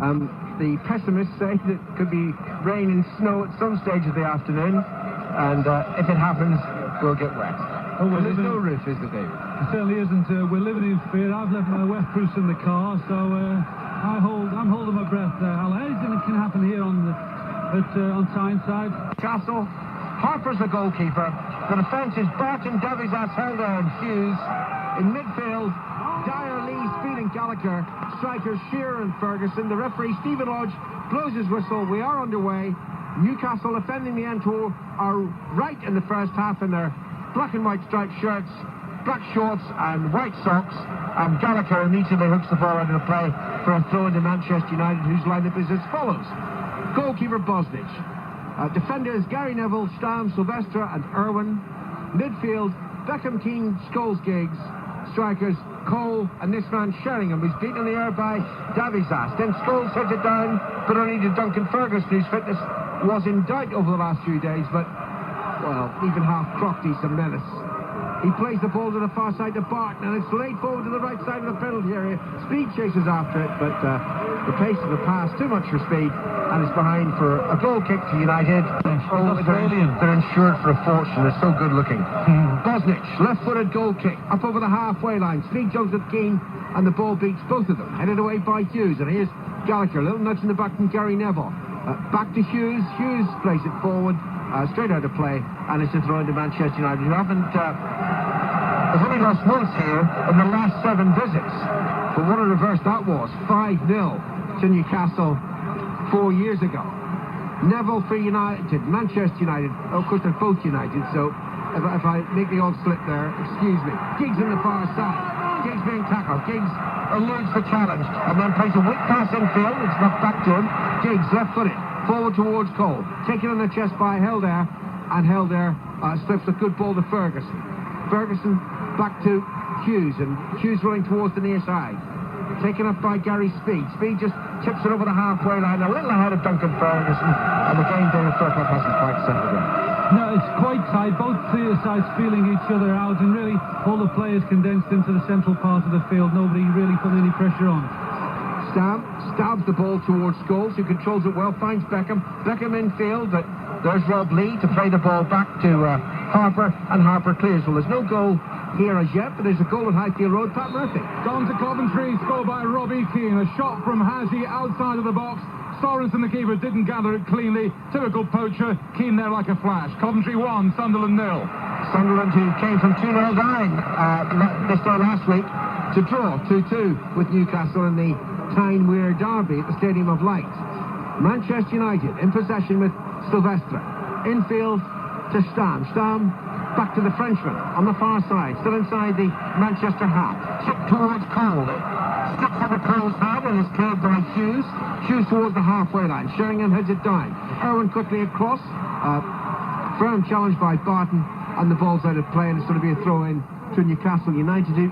The pessimists say that it could be rain and snow at some stage of the afternoon, and if it happens, we'll get wet. Oh, well, there's no roof, is there, David? It certainly isn't. We're living in fear. I've left my wet proofs in the car, so I'm holding my breath there. Anything can happen here on Tyneside. Newcastle. Harper's the goalkeeper. The defence is Barton, Davizas, Helder and Hughes. In midfield, Dyer, Lee, Speed and Gallagher. Strikers Shearer and Ferguson. The referee, Stephen Hodge, blows his whistle. We are underway. Newcastle defending the end to our right in the first half in their black and white striped shirts, black shorts and white socks. And Gallagher immediately hooks the ball out of the play for a throw into Manchester United, whose lineup is as follows. Goalkeeper Bosnich. Defenders Gary Neville, Stam, Sylvester and Irwin. Midfield Beckham, Keane, Scholes, Giggs. Strikers Cole and this man Sheringham, who's beaten in the air by Davizas. Then Scholes heads it down, but only to Duncan Ferguson, whose fitness was in doubt over the last few days, but, well, even half crocked, he's a menace. He plays the ball to the far side to Barton, and it's laid forward to the right side of the penalty area. Speed chases after it, but the pace of the pass, too much for Speed, and it's behind for a goal kick to United. They're insured for a fortune. They're so good looking. Bosnich, left-footed goal kick, up over the halfway line. Speed jumps at Keane, and the ball beats both of them. Headed away by Hughes, and here's Gallagher, a little nudge in the back from Gary Neville. Back to Hughes. Hughes plays it forward, straight out of play, and it's a throw into Manchester United, who haven't... they've only lost once here in the last 7 visits. But what a reverse that was. 5-0 to Newcastle 4 years ago. Neville for United, Manchester United. Oh, of course, they're both United, so if I make the odd slip there, excuse me. Giggs on the far side. Giggs being tackled. Giggs eludes the challenge and then plays a weak pass infield. It's knocked back to him. Giggs left-footed forward towards Cole, taken on the chest by Helder, and Helder slips a good ball to Ferguson. Ferguson back to Hughes, and Hughes running towards the near side. Taken up by Gary Speed. Speed just tips it over the halfway line, a little ahead of Duncan Ferguson, and again David Fairclough hasn't quite settled in. No, it's quite tight. Both sides feeling each other out, and really all the players condensed into the central part of the field. Nobody really putting any pressure on. Stam stabs the ball towards Scholes, who controls it well, finds Beckham. Beckham infield, but there's Rob Lee to play the ball back to Harper, and Harper clears. Well, there's no goal here as yet, but there's a goal at Highfield Road. Pat Murphy. Gone to Coventry, scored by Robbie Keane. A shot from Haji outside of the box. Sorensen, the keeper, didn't gather it cleanly. Typical poacher. Keane there like a flash. Coventry 1, Sunderland 0. Sunderland, who came from 2-0 down this day last week to draw 2-2 with Newcastle in the Tyne Weir derby at the Stadium of Light. Manchester United in possession with Sylvestre. Infield to Stam. Stam back to the Frenchman on the far side, still inside the Manchester half. Chip towards Cole. Sticks over Cole's head and is cleared by Hughes. Hughes towards the halfway line. Sheringham heads it down. Irwin quickly across. Firm challenge by Barton, and the ball's out of play, and it's going to be a throw-in to Newcastle United, who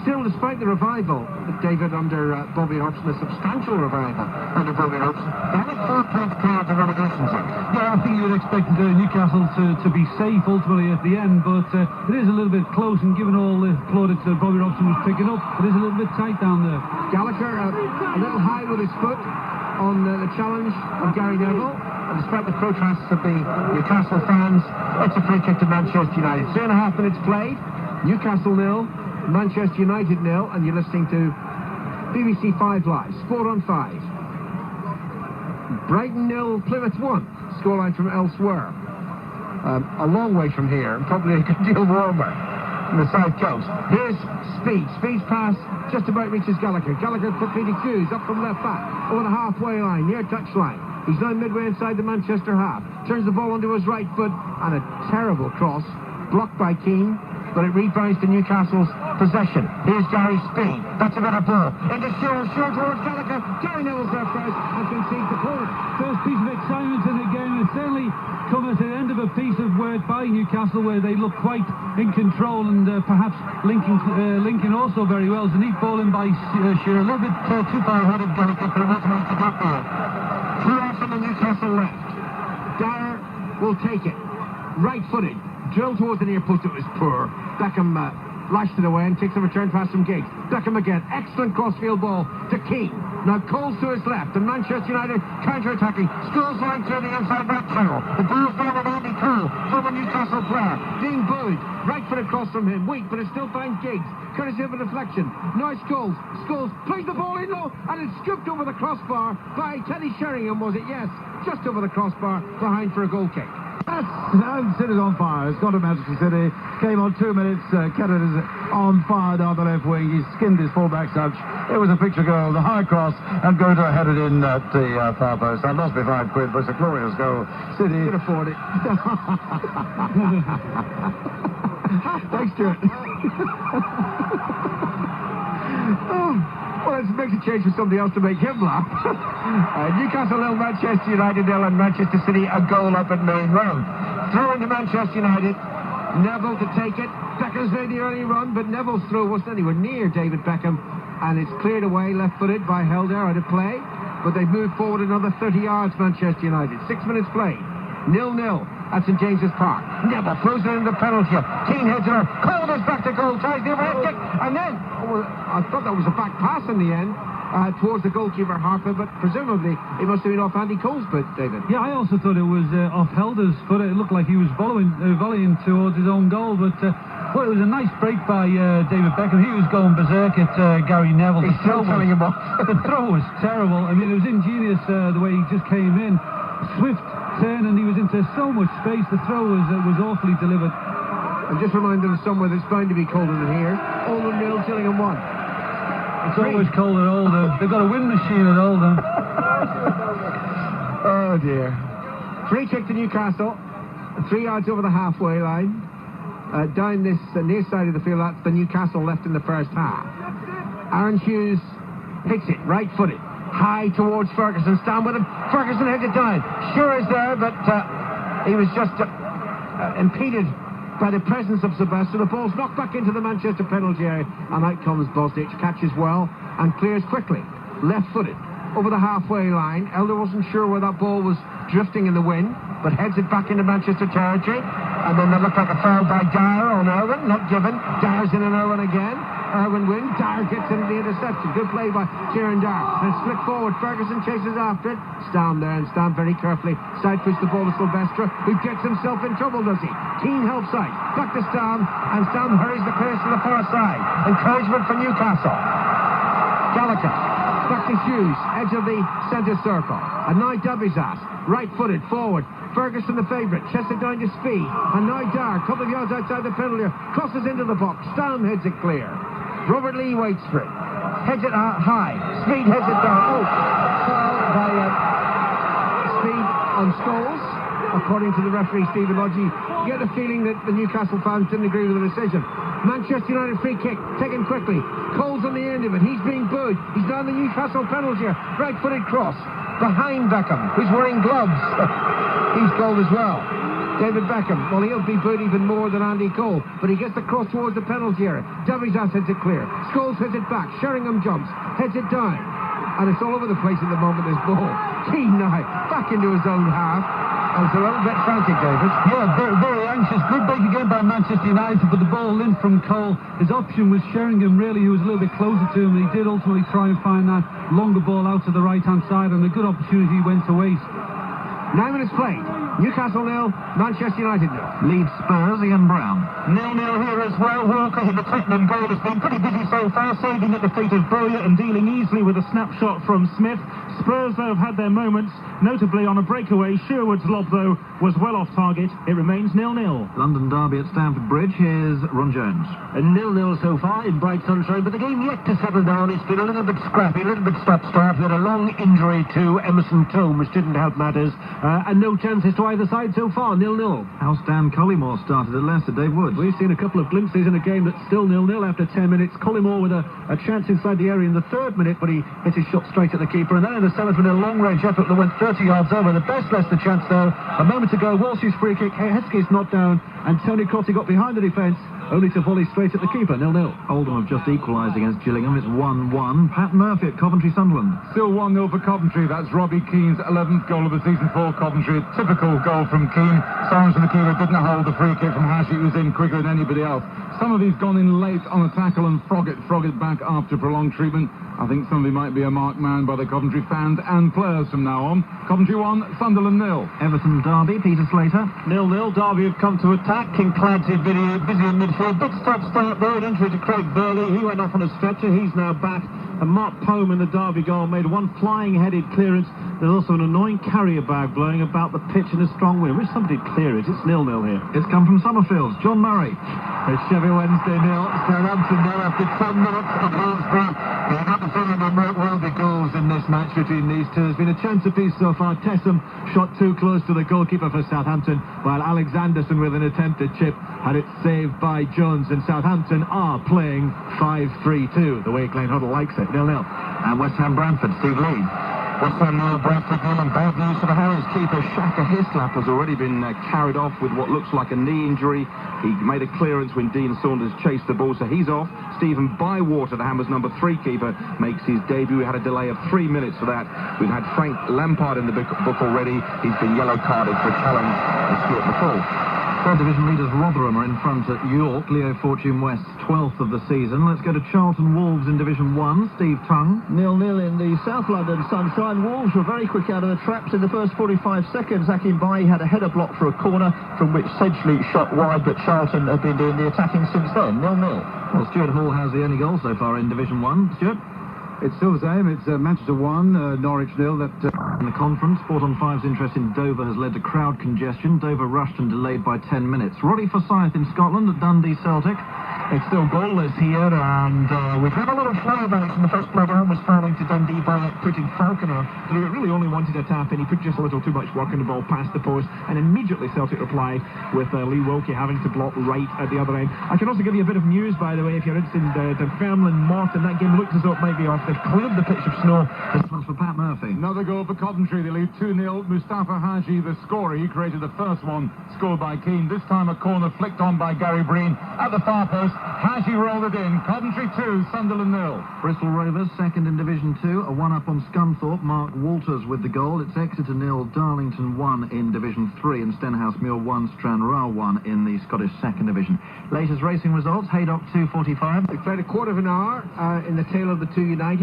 still, despite the revival, David, under Bobby Robson, a substantial revival under Bobby Robson, they only 4 points clear of the relegation zone. Yeah, I think you would expect Newcastle to be safe ultimately at the end, but it is a little bit close, and given all the plaudits that Bobby Robson was picking up, it is a little bit tight down there. Gallagher a little high with his foot on the challenge of Gary Neville, and despite the protests of the Newcastle fans, it's a free kick to Manchester United. 3.5 minutes played. Newcastle 0, Manchester United 0, and you're listening to BBC 5 Live, Sport on 5. Brighton 0, Plymouth 1, scoreline from elsewhere. A long way from here, and probably a good deal warmer on the south coast. Here's Speed. Speed's pass just about reaches Gallagher. Gallagher quickly to Hughes, up from left back, over the halfway line, near touchline. He's now midway inside the Manchester half. Turns the ball onto his right foot, and a terrible cross, blocked by Keane, but it rebounds to Newcastle's possession. Here's Gary Speed. That's a better ball. Into Shearer towards Gallagher. Gary Neville's there first and concedes the corner. First piece of excitement in the game. It's certainly come at the end of a piece of work by Newcastle, where they look quite in control, and perhaps linking also very well. It's a neat ball in by Shearer. A little bit too far ahead of Gallagher for him to get there. Two off on the Newcastle left. Dyer will take it. Right-footed. Drilled towards the near post. It was poor. Beckham lashed it away and takes a return pass from Giggs. Beckham again. Excellent crossfield ball to Keane. Now Cole's to his left, and Manchester United counter-attacking. Scholes line through the inside right channel. The ball's down with Andy Cole, former Newcastle player. Being booed. Right foot across from him. Weak, but it still finds Giggs. Courtesy of a deflection. Now Scholes. Scholes plays the ball in low, and it's scooped over the crossbar by Teddy Sheringham, was it? Yes. Just over the crossbar, behind for a goal kick. Yes, and City's on fire. It's gone to Manchester City. Came on 2 minutes. Kennett is on fire down the left wing. He skinned his full-back touch. It was a picture goal. The high cross, and Goethe headed in at the far post. That lost me £5, but it's a glorious goal. City can afford it. Thanks, Stuart. Well, let's make a change for somebody else to make him laugh. Newcastle 0, Manchester United 0, and Manchester City a goal up at Main Road. Throw into Manchester United. Neville to take it. Beckham's made the early run, but Neville's throw wasn't anywhere near David Beckham, and it's cleared away, left-footed by Helder out of play. But they've moved forward another 30 yards, Manchester United. 6 minutes played. 0-0 at St James's Park. Neville throws it into the penalty. Keane heads it up. Cole is back to goal. Tries the overhead kick. And then, I thought that was a back pass in the end towards the goalkeeper, Harper, but presumably it must have been off Andy Cole's foot, David. Yeah, I also thought it was off Helder's foot. It looked like he was volleying towards his own goal, but well, it was a nice break by David Beckham. He was going berserk at Gary Neville. He's still telling him off. The throw was terrible. I mean, it was ingenious the way he just came in. Swift turn, and he was into so much space. The throw was awfully delivered. I'm just reminded of somewhere that's bound to be colder than here. Oldham 0, Gillingham 1. It's always cold at Oldham. They've got a wind machine at Oldham. Oh dear. Free kick to Newcastle. 3 yards over the halfway line. Down this near side of the field, that's the Newcastle left in the first half. Aaron Hughes hits it, right-footed. High towards Ferguson. Stand with him. Ferguson heads it down. Sure is there, but he was just impeded by the presence of Sebastian. The ball's knocked back into the Manchester penalty area, and out comes Bostic. Catches well and clears quickly. Left-footed over the halfway line. Elder wasn't sure where that ball was drifting in the wind, but heads it back into Manchester territory. And then there looked like a foul by Dyer on Irwin. Not given. Dyer's in on Irwin again. Irwin wins. Dyer gets into the interception. Good play by Kieran Dyer. And it's flicked forward. Ferguson chases after it. Stand there and stand very carefully. Side push the ball to Silvestre, who gets himself in trouble, does he? Keane helps out. Back to Stam, and Stam hurries the clearance to the far side. Encouragement for Newcastle. Gallagher. Back to Hughes, edge of the centre circle. And now Davizas, right-footed, forward. Ferguson the favourite, chests it down to Speed. And now Dyer, a couple of yards outside the penalty, crosses into the box. Stam heads it clear. Robert Lee waits for it. Heads it high. Speed heads it down. Oh, foul by Speed on Scholes. According to the referee, Stephen Lodge, you get the feeling that the Newcastle fans didn't agree with the decision. Manchester United free kick, taken quickly. Cole's on the end of it. He's being booed. He's down the Newcastle penalty. Right-footed cross. Behind Beckham, who's wearing gloves. He's goaled as well. David Beckham, well, he'll be booed even more than Andy Cole, but he gets the cross towards the penalty area. Davizas heads it clear. Scholes heads it back. Sheringham jumps, heads it down. And it's all over the place at the moment, this ball. Keane now, back into his own half. And it's a little bit frantic, David. Yeah, very, very anxious. Good break again by Manchester United, but the ball in from Cole. His option was Sheringham, really, who was a little bit closer to him, and he did ultimately try and find that longer ball out to the right-hand side, and a good opportunity went to waste. 9 minutes played. Newcastle 0, Manchester United 0. Leeds Spurs, Ian Brown. 0-0 here as well. Walker in the Tottenham goal has been pretty busy so far, saving at the feet of Bowyer and dealing easily with a snapshot from Smith. Spurs, though, have had their moments, notably on a breakaway. Sherwood's lob, though, was well off target. It remains 0-0. London derby at Stamford Bridge. Here's Ron Jones. A 0-0 so far in bright sunshine, but the game yet to settle down. It's been a little bit scrappy, a little bit stop-start. We had a long injury to Emerson Tome, which didn't help matters, and no chances to either side so far. 0-0. How's Dan Collymore started at Leicester? Dave Wood. We've seen a couple of glimpses in a game that's still 0-0 after 10 minutes. Collymore with a chance inside the area in the 3rd minute, but he hit his shot straight at the keeper. And then in the 7th minute, a long-range effort that went 30 yards over. The best Leicester chance, though, a moment ago, Walsh's free kick. Heskey's knocked down, and Tony Crotty got behind the defence only to volley straight at the keeper. 0-0. Oldham have just equalised against Gillingham. It's 1-1. Pat Murphy at Coventry Sunderland. Still 1-0 for Coventry. That's Robbie Keane's 11th goal of the season for Coventry. A typical goal from Keane. Sorensen, the keeper, didn't hold the free kick from Hashi. He was in quicker than anybody else. Some of these gone in late on a tackle and Froggatt back after prolonged treatment. I think somebody might be a marked man by the Coventry fans and players from now on. Coventry 1, Sunderland 0. Everton Derby, Peter Slater. 0-0. Derby have come to attack. Kincladze busy in midfield. Big stop-start there. Entry to Craig Burley. He went off on a stretcher. He's now back. And Mark Poem in the Derby goal made one flying-headed clearance. There's also an annoying carrier bag blowing about the pitch in a strong wind. Wish somebody would clear it. It's 0-0 here. It's come from Summerfields. John Murray. It's Sheffield Wednesday 0, Southampton 0 after 10 minutes of Hillsborough. I have a feeling there will be goals in this match between these two. There's been a chance apiece so far. Tessam shot too close to the goalkeeper for Southampton, while Alexanderson, with an attempted chip, had it saved by Jones. And Southampton are playing 5-3-2, the way Glenn Huddle likes it. 0-0. And West Ham Brentford, Steve Lee. West Ham 0, Bradford 0, and bad news for the Harrods keeper. Shaka Hislop has already been carried off with what looks like a knee injury. He made a clearance when Dean Saunders chased the ball, so he's off. Stephen Bywater, the Hammers' number 3 keeper, makes his debut. We had a delay of 3 minutes for that. We've had Frank Lampard in the book already. He's been yellow carded for a challenge of Stuart McCall. Third division leaders Rotherham are in front at York. Leo Fortune West, 12th of the season. Let's go to Charlton Wolves in Division 1. Steve Tongue. 0-0 in the South London sunshine. Wolves were very quick out of the traps in the first 45 seconds. Akin Bayi had a header block for a corner from which Sedgley shot wide, but Charlton have been doing the attacking since then. 0-0. Well, Stuart Hall has the only goal so far in Division 1. Stuart? It's still the same. It's Manchester 1, Norwich 0. In the conference, Sport on 5's interest in Dover has led to crowd congestion. Dover rushed and delayed by 10 minutes. Roddy Forsyth in Scotland at Dundee Celtic. It's still goalless here, and we've had a little fly-about in the first play. Down was fouling to Dundee by putting Falconer through. It really only wanted a tap, and he put just a little too much work on the ball past the post, and immediately Celtic replied with Lee Wilkie having to block right at the other end. I can also give you a bit of news, by the way, if you're interested in Dunfermline Morton. That game looked as though it might be off. They've cleared the pitch of snow. This one's for Pat Murphy. Another goal for Coventry. They lead 2-0. Mustafa Haji, the scorer, he created the first one, scored by Keane. This time a corner flicked on by Gary Breen at the far post. Haji rolled it in. Coventry 2, Sunderland 0. Bristol Rovers, second in Division 2. A one-up on Scunthorpe. Mark Walters with the goal. It's Exeter 0, Darlington 1 in Division 3, and Stenhouse Muir 1, Stranraer 1 in the Scottish Second Division. Latest racing results, Haydock 2:45. They played a quarter of an hour in the tail of the two Uniteds.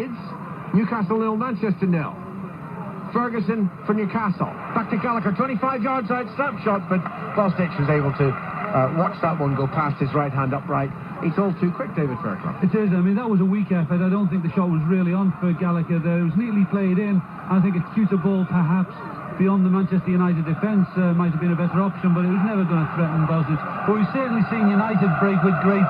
Newcastle 0, Manchester 0. Ferguson for Newcastle. Back to Gallagher, 25 yards out, snapshot, but Bosnich was able to watch that one go past his right hand upright. It's all too quick, David Fairclough. It is. I mean, that was a weak effort. I don't think the shot was really on for Gallagher there. It was neatly played in. I think a tutor ball, perhaps, beyond the Manchester United defence might have been a better option, but it was never going to threaten Bosnich. But we've certainly seen United break with great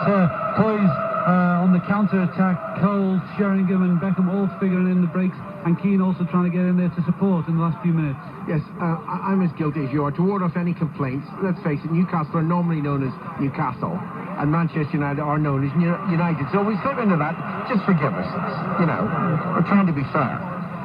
poise on the counter-attack. Cole, Sheringham and Beckham all figuring in the breaks, and Keane also trying to get in there to support in the last few minutes. Yes, I'm as guilty as you are. To ward off any complaints, let's face it, Newcastle are normally known as Newcastle, and Manchester United are known as United. So we slip into that. Just forgive us. We're trying to be fair.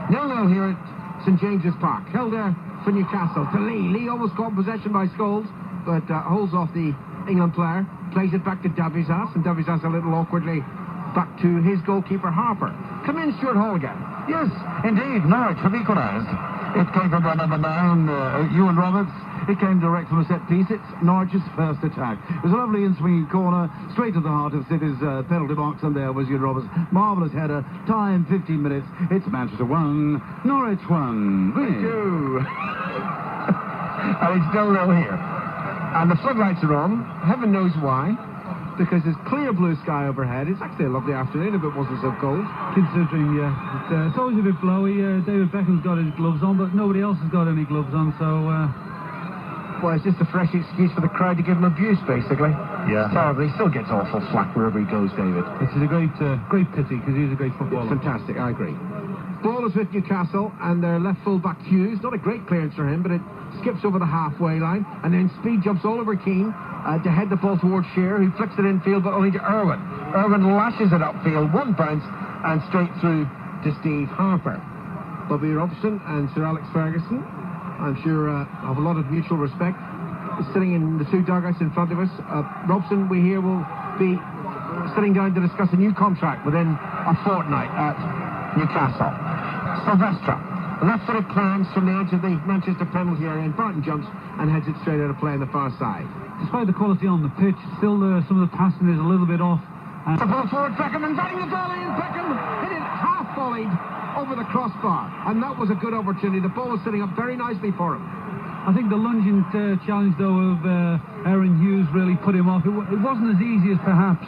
0-0 here at St James's Park. Held there for Newcastle to Lee. Lee almost caught possession by Scholes, but holds off the England player. Plays it back to Davizas, and Davizas a little awkwardly back to his goalkeeper Harper. Come in, Stuart Hall again. Yes, indeed, Norwich have equalised. It came from number 9, Ewan Roberts. It came direct from a set piece. It's Norwich's first attack. It was a lovely in-swinging corner, straight to the heart of City's penalty box, and there was Ewan Roberts. Marvellous header. Time 15 minutes. It's Manchester 1, Norwich 1. Thank you. And it's still 0 here. And the floodlights are on. Heaven knows why. Because there's clear blue sky overhead. It's actually a lovely afternoon if it wasn't so cold. Considering, yeah. It's always a bit blowy. David Beckham's got his gloves on, but nobody else has got any gloves on, so... Well, it's just a fresh excuse for the crowd to give him abuse, basically. Yeah. It's terrible. He still gets awful flack wherever he goes, David. It's a great pity, because he's a great footballer. It's fantastic, I agree. Ball is with Newcastle, and their left full-back Hughes. Not a great clearance for him, but it skips over the halfway line, and then speed jumps all over Keane to head the ball towards Shearer, who flicks it infield, but only to Irwin. Irwin lashes it upfield, one bounce, and straight through to Steve Harper. Bobby Robson and Sir Alex Ferguson, I'm sure, have a lot of mutual respect, sitting in the two dugouts in front of us. Robson, we hear, will be sitting down to discuss a new contract within a fortnight at Newcastle. Silvestre, left-footed clearance from the edge of the Manchester penalty area, and Barton jumps and heads it straight out of play on the far side. Despite the quality on the pitch, still some of the passing is a little bit off. The ball forward, Beckham inviting the ball in. Beckham hit it half-volleyed over the crossbar, and that was a good opportunity. The ball was sitting up very nicely for him. I think the lunging challenge, though, of Aaron Hughes really put him off. It wasn't as easy as perhaps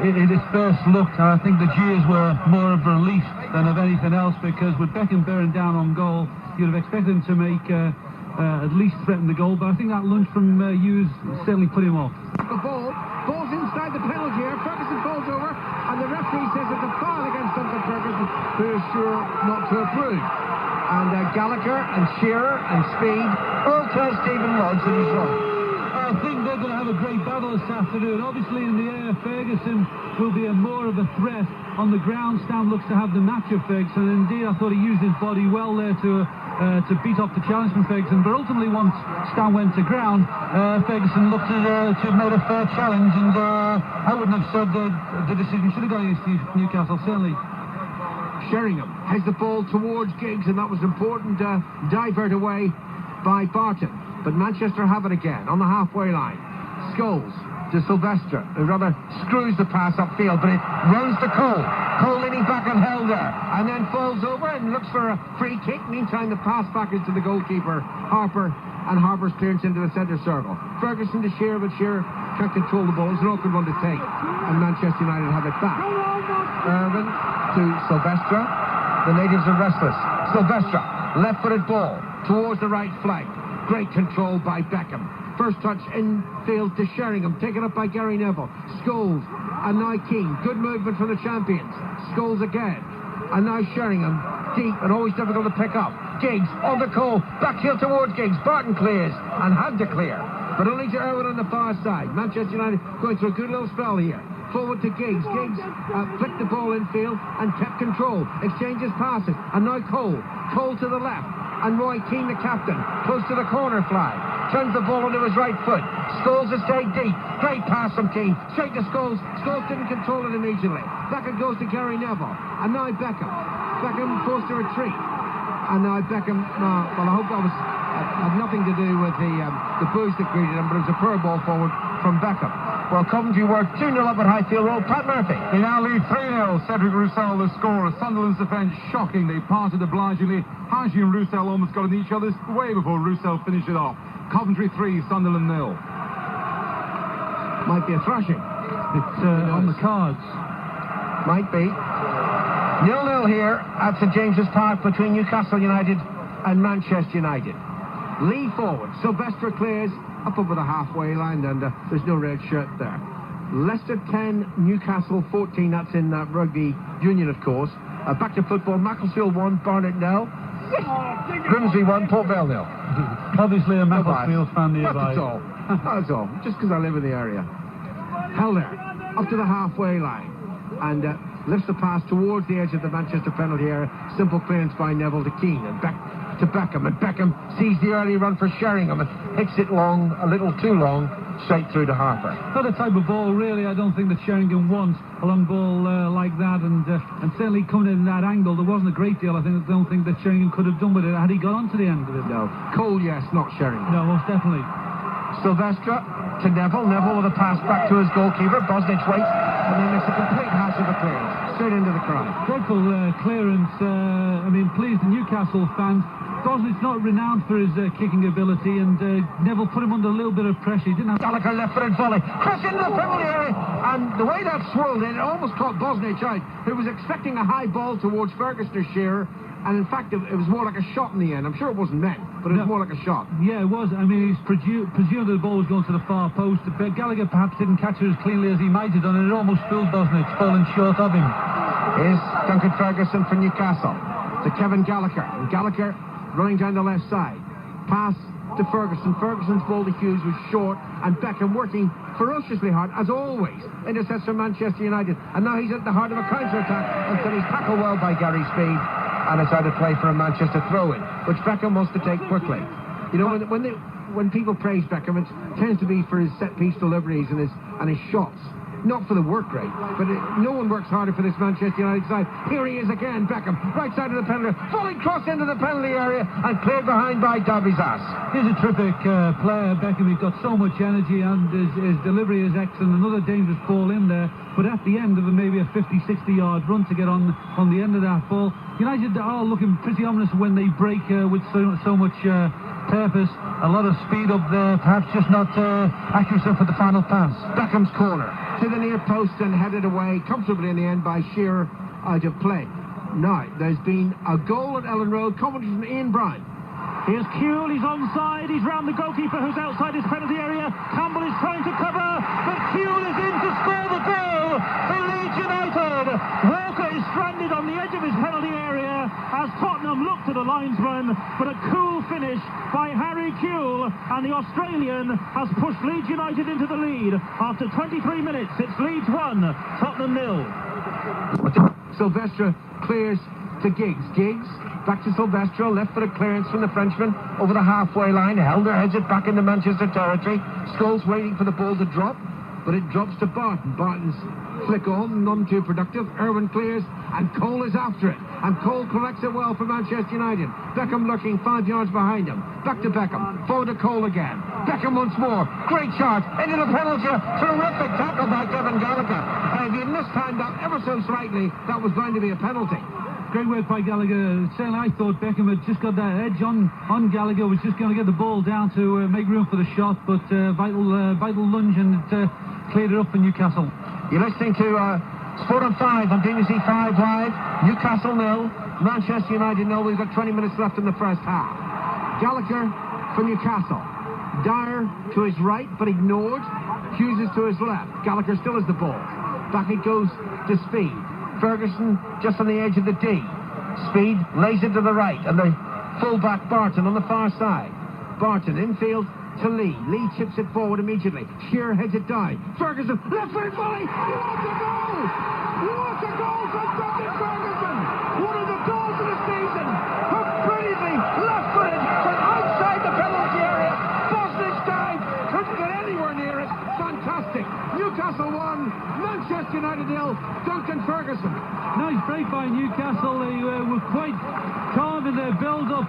it first looked. I think the jeers were more of relief than of anything else, because with Beckham bearing down on goal, you'd have expected him to make at least threaten the goal, but I think that lunge from Hughes certainly put him off. The ball's inside the penalty area. Ferguson falls over, and the referee says it's a foul against Duncan Ferguson, who is sure not to approve. And Gallagher and Shearer and Speed all tell Stephen Lodge that he's wrong. I think they're going to have a great battle this afternoon. Obviously, in the air, Ferguson will be more of a threat. On the ground, Stan looks to have the match of Ferguson, and indeed I thought he used his body well there to beat off the challenge from Ferguson. But ultimately, once Stan went to ground, Ferguson looked to have made a fair challenge, and I wouldn't have said the decision should have gone against Newcastle, certainly. Sheringham has the ball towards Giggs, and that was an important divert away by Barton. But Manchester have it again on the halfway line. Scholes to Silvestre, who rather screws the pass upfield, but it runs to Cole. Cole leaning back on Helder, and then falls over and looks for a free kick. Meantime, the pass back into the goalkeeper, Harper, and Harper's clearance into the centre circle. Ferguson to Shearer, but Shearer can't control the ball. It's an awkward one to take, and Manchester United have it back. Irvin to Silvestre. The natives are restless. Silvestre, left-footed ball towards the right flank. Great control by Beckham. First touch infield to Sheringham, taken up by Gary Neville. Scholes, and now Keane. Good movement from the champions. Scholes again, and now Sheringham. Deep and always difficult to pick up. Giggs on the Cole, back heel towards Giggs. Barton clears and had to clear, but only to Irwin on the far side. Manchester United going through a good little spell here. Forward to Giggs. Giggs flicked the ball infield and kept control. Exchanges passes, and now Cole. Cole to the left, and Roy Keane, the captain, close to the corner flag. Turns the ball onto his right foot. Scholes has stayed deep. Great pass from Keane. Straight to Scholes. Scholes didn't control it immediately. Back it goes to Gary Neville. And now Beckham. Beckham forced to retreat. And now Beckham, well, I hope that was had nothing to do with the boost that greeted him, but it was a poor ball forward from Beckham. Well, Coventry were 2-0 up at Highfield Road. Pat Murphy. They now lead 3-0. Cedric Roussel, the scorer. Sunderland's defence shockingly parted obligingly. Haji and Roussel almost got in each other's way before Roussel finished it off. Coventry 3, Sunderland 0. Might be a thrashing. It's on the cards. Might be. 0-0 here at St James's Park between Newcastle United and Manchester United. Lee forward. Silvestre clears up over the halfway line, and there's no red shirt there. Leicester 10, Newcastle 14. That's in rugby union, of course. Back to football. Macclesfield 1, Barnet 0. Grimsby 1, Port Vale 0. Obviously a Macclesfield fan nearby. That's all. That's all. Just because I live in the area. Helder up to the halfway line, and lifts the pass towards the edge of the Manchester penalty area. Simple clearance by Neville to Keane, and back to Beckham, and Beckham sees the early run for Sheringham and hits it long, a little too long, straight through to Harper. Not a type of ball, really. I don't think that Sheringham wants a long ball like that, and certainly coming in that angle, there wasn't a great deal. I don't think that Sheringham could have done with it had he got on to the end of it. No. Cole, yes, not Sheringham. No, most definitely. Silvestre to Neville. Neville with a pass back to his goalkeeper. Bosnich waits, and then makes a complete hash of the clearance. Straight into the crowd. Dreadful clearance. I mean, please, the Newcastle fans. Bosnich's not renowned for his kicking ability, and Neville put him under a little bit of pressure. He didn't have Gallagher left-footed volley. Cross into the penalty area, and the way that swirled in, it almost caught Bosnich out, who was expecting a high ball towards Ferguson or Shearer, and in fact, it was more like a shot in the end. I'm sure it wasn't meant, but it was more like a shot. Yeah, it was. I mean, he's presumed that the ball was going to the far post, but Gallagher perhaps didn't catch it as cleanly as he might have done, and it almost fooled Bosnich, falling short of him. Here's Duncan Ferguson for Newcastle to Kevin Gallagher, and Gallagher running down the left side. Pass to Ferguson. Ferguson's ball to Hughes was short, and Beckham working ferociously hard, as always. Intercepts from Manchester United, and now he's at the heart of a counter-attack until he's tackled well by Gary Speed, and it's out of play for a Manchester throw-in, which Beckham wants to take quickly. You know, when when people praise Beckham, it tends to be for his set-piece deliveries and his shots. Not for the work rate, but no one works harder for this Manchester United side. Here he is again, Beckham, right side of the penalty, falling cross into the penalty area and cleared behind by Davizas. He's a terrific player, Beckham. He's got so much energy and his delivery is excellent. Another dangerous ball in there, but at the end of maybe a 50-60 yard run to get on the end of that ball. United are looking pretty ominous when they break with so much purpose. A lot of speed up there, perhaps just not accuracy for the final pass. Beckham's corner to the near post and headed away comfortably in the end by Shearer out of play. Now, there's been a goal at Ellen Road, commentary from Ian Brown. Here's Kuehl, he's onside, he's round the goalkeeper who's outside his penalty area. Campbell is trying to cover, but Kuehl is in to score the goal for Leeds United. Walker is stranded on the edge of his penalty area as Tottenham look to the linesman, but a cool finish by Harry Kuehl, and the Australian has pushed Leeds United into the lead. After 23 minutes, it's Leeds 1, Tottenham 0. Silvestre clears to Giggs. Giggs back to Silvestre, left-footed clearance from the Frenchman over the halfway line. Helder heads it back into Manchester territory. Scholes waiting for the ball to drop, but it drops to Barton. Barton's flick on, none too productive. Irwin clears, and Cole is after it. And Cole corrects it well for Manchester United. Beckham lurking 5 yards behind him. Back to Beckham. Forward to Cole again. Beckham once more. Great shot into the penalty. Terrific tackle by Kevin Gallagher. And if he had mistimed that ever so slightly, that was going to be a penalty. Great work by Gallagher. Certainly I thought Beckham had just got that edge on Gallagher, was just going to get the ball down to make room for the shot, but vital lunge, and it cleared it up for Newcastle. You're listening to Sport on 5 on BBC 5 Live. Newcastle 0, Manchester United 0. We've got 20 minutes left in the first half. Gallagher for Newcastle. Dyer to his right, but ignored. Hughes is to his left. Gallagher still has the ball. Back it goes to Speed. Ferguson just on the edge of the D. Speed lays it to the right, and the full-back Barton on the far side. Barton infield to Lee. Lee chips it forward immediately. Shearer heads it down. Ferguson, left-foot volley! What a goal! What a goal from Brendan Ferguson! One of the goals of the season! Brilliantly left-footed from outside the penalty area. Bosnich dive, couldn't get anywhere near it. Fantastic. Newcastle 1, Manchester United 0. Duncan Ferguson. Nice break by Newcastle. They were quite calm in their build-up.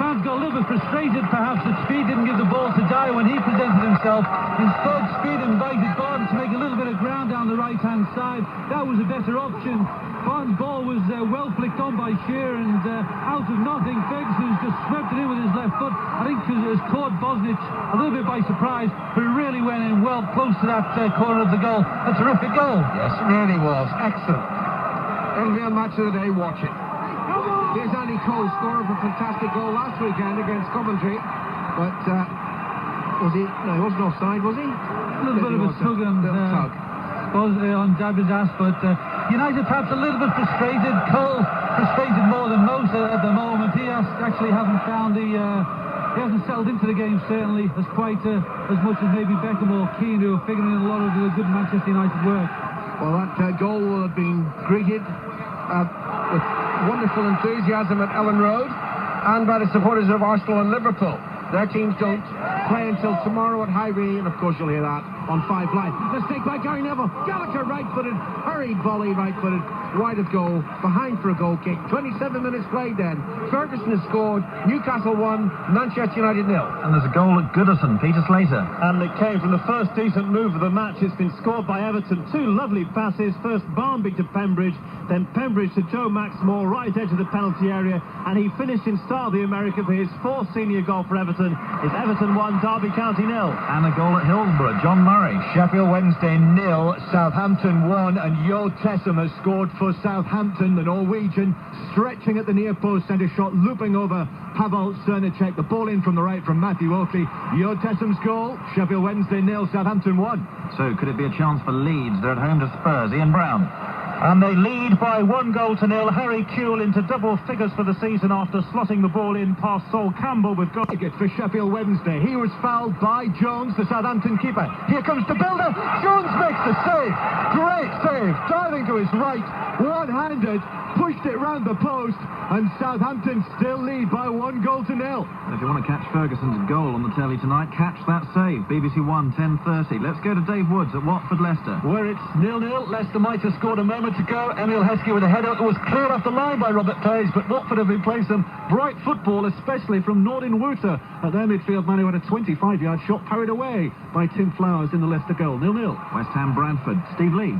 Fans got a little bit frustrated, perhaps, that Speed didn't give the ball to Dyer when he presented himself. Instead, Speed invited Barton to make a little bit of ground down the right-hand side. That was a better option. Barton's ball was well flicked on by Shearer, and out of nothing, Ferguson just swept it in with his left foot. I think it has caught Bosnich a little bit by surprise, but it really went in well close to that corner of the goal. A terrific goal. Yes, it really was. Excellent. It'll be a match of the day. Watch it. Here's Andy Cole scoring a fantastic goal last weekend against Coventry, but was he? No, he wasn't offside, was he? A little bit of a tug on Davizas, but United perhaps a little bit frustrated. Cole frustrated more than most at the moment. He actually hasn't found he hasn't settled into the game, certainly, as quite as much as maybe Beckham or Keane, who are figuring in a lot of the good Manchester United work. Well, that goal will have been greeted with wonderful enthusiasm at Ellen Road and by the supporters of Arsenal and Liverpool. Their teams don't play until tomorrow at Highbury, and of course you'll hear that on 5 Live. Mistake by Gary Neville. Gallagher right-footed, hurried volley right-footed, wide of goal, behind for a goal kick. 27 minutes played then. Ferguson has scored. Newcastle 1, Manchester United 0. And there's a goal at Goodison, Peter Slater. And it came from the first decent move of the match. It's been scored by Everton. 2 lovely passes. First Barnby to Pembridge, then Pembridge to Joe Maxmore, right edge of the penalty area, and he finished in style, the American, for his 4th senior goal for Everton. It's Everton 1, Derby County 0. And a goal at Hillsborough, John Murray. Sheffield Wednesday 0, Southampton 1, and Jo Tessem has scored for Southampton. The Norwegian stretching at the near post, centre shot looping over Pavel Cernicek. The ball in from the right from Matthew Oakley. Jo Tessem's goal. Sheffield Wednesday 0, Southampton 1. So could it be a chance for Leeds? They're at home to Spurs. Ian Brown. And they lead by 1-0. Harry Kewell into double figures for the season after slotting the ball in past Sol Campbell with goal. For Sheffield Wednesday. He was fouled by Jones, the Southampton keeper. Here comes the builder. Jones makes the save. Great save. Diving to his right, one-handed, pushed it round the post, and Southampton still lead by 1-0. If you want to catch Ferguson's goal on the telly tonight, catch that save. BBC One, 10:30. Let's go to Dave Woods at Watford-Leicester. Where it's 0-0. Leicester might have scored a moment ago. Emil Heskey with a header that was cleared off the line by Robert Page, but Watford have been playing some bright football, especially from Nordin Wurter. At their midfield man who had a 25-yard shot parried away by Tim Flowers in the Leicester goal. 0-0. West Ham-Bradford. Steve Lee.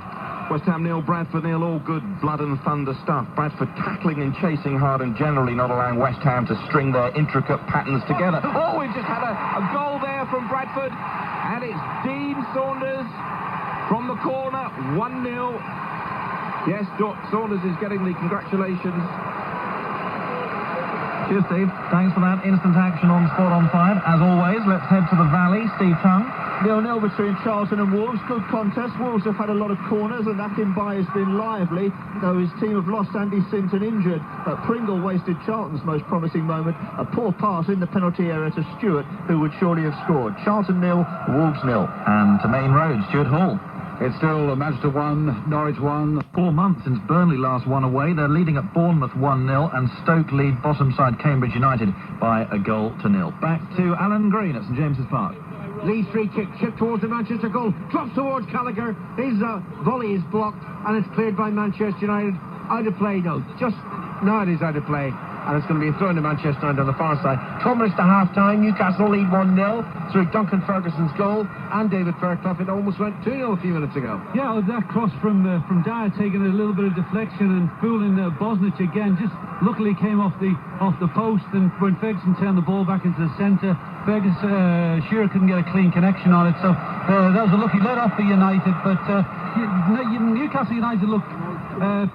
West Ham 0, Bradford 0, all good blood and thunder stuff. Bradford tackling and chasing hard and generally not allowing West Ham to string their intricate patterns together. Oh, we've just had a goal there from Bradford, and it's Dean Saunders from the corner, 1-0. Yes, Doc Saunders is getting the congratulations. Cheers, Steve. Thanks for that instant action on Sport on 5. As always, let's head to the Valley. Steve Tongue. 0-0 between Charlton and Wolves. Good contest. Wolves have had a lot of corners, and Akinbaye has been lively, though his team have lost Andy Sinton injured. But Pringle wasted Charlton's most promising moment. A poor pass in the penalty area to Stewart, who would surely have scored. Charlton 0, Wolves 0. And to Main Road, Stuart Hall. It's still Manchester 1, Norwich 1. 4 months since Burnley last won away. They're leading at Bournemouth 1-0, and Stoke lead bottom side Cambridge United by 1-0. Back to Alan Green at St James's Park. Lee's free kick, chipped towards the Manchester goal, drops towards Gallagher. His volley is blocked, and it's cleared by Manchester United. Out of play, no. Just now it is out of play. And it's going to be a throw into Manchester United on the far side. 12 minutes to half-time. Newcastle lead 1-0 through Duncan Ferguson's goal and David Fairclough. It almost went 2-0 a few minutes ago. Yeah, that cross from Dyer taking a little bit of deflection and fooling Bosnich again. Just luckily came off the post, and when Ferguson turned the ball back into the centre, Shearer couldn't get a clean connection on it. So that was a lucky let-off for United. But Newcastle United look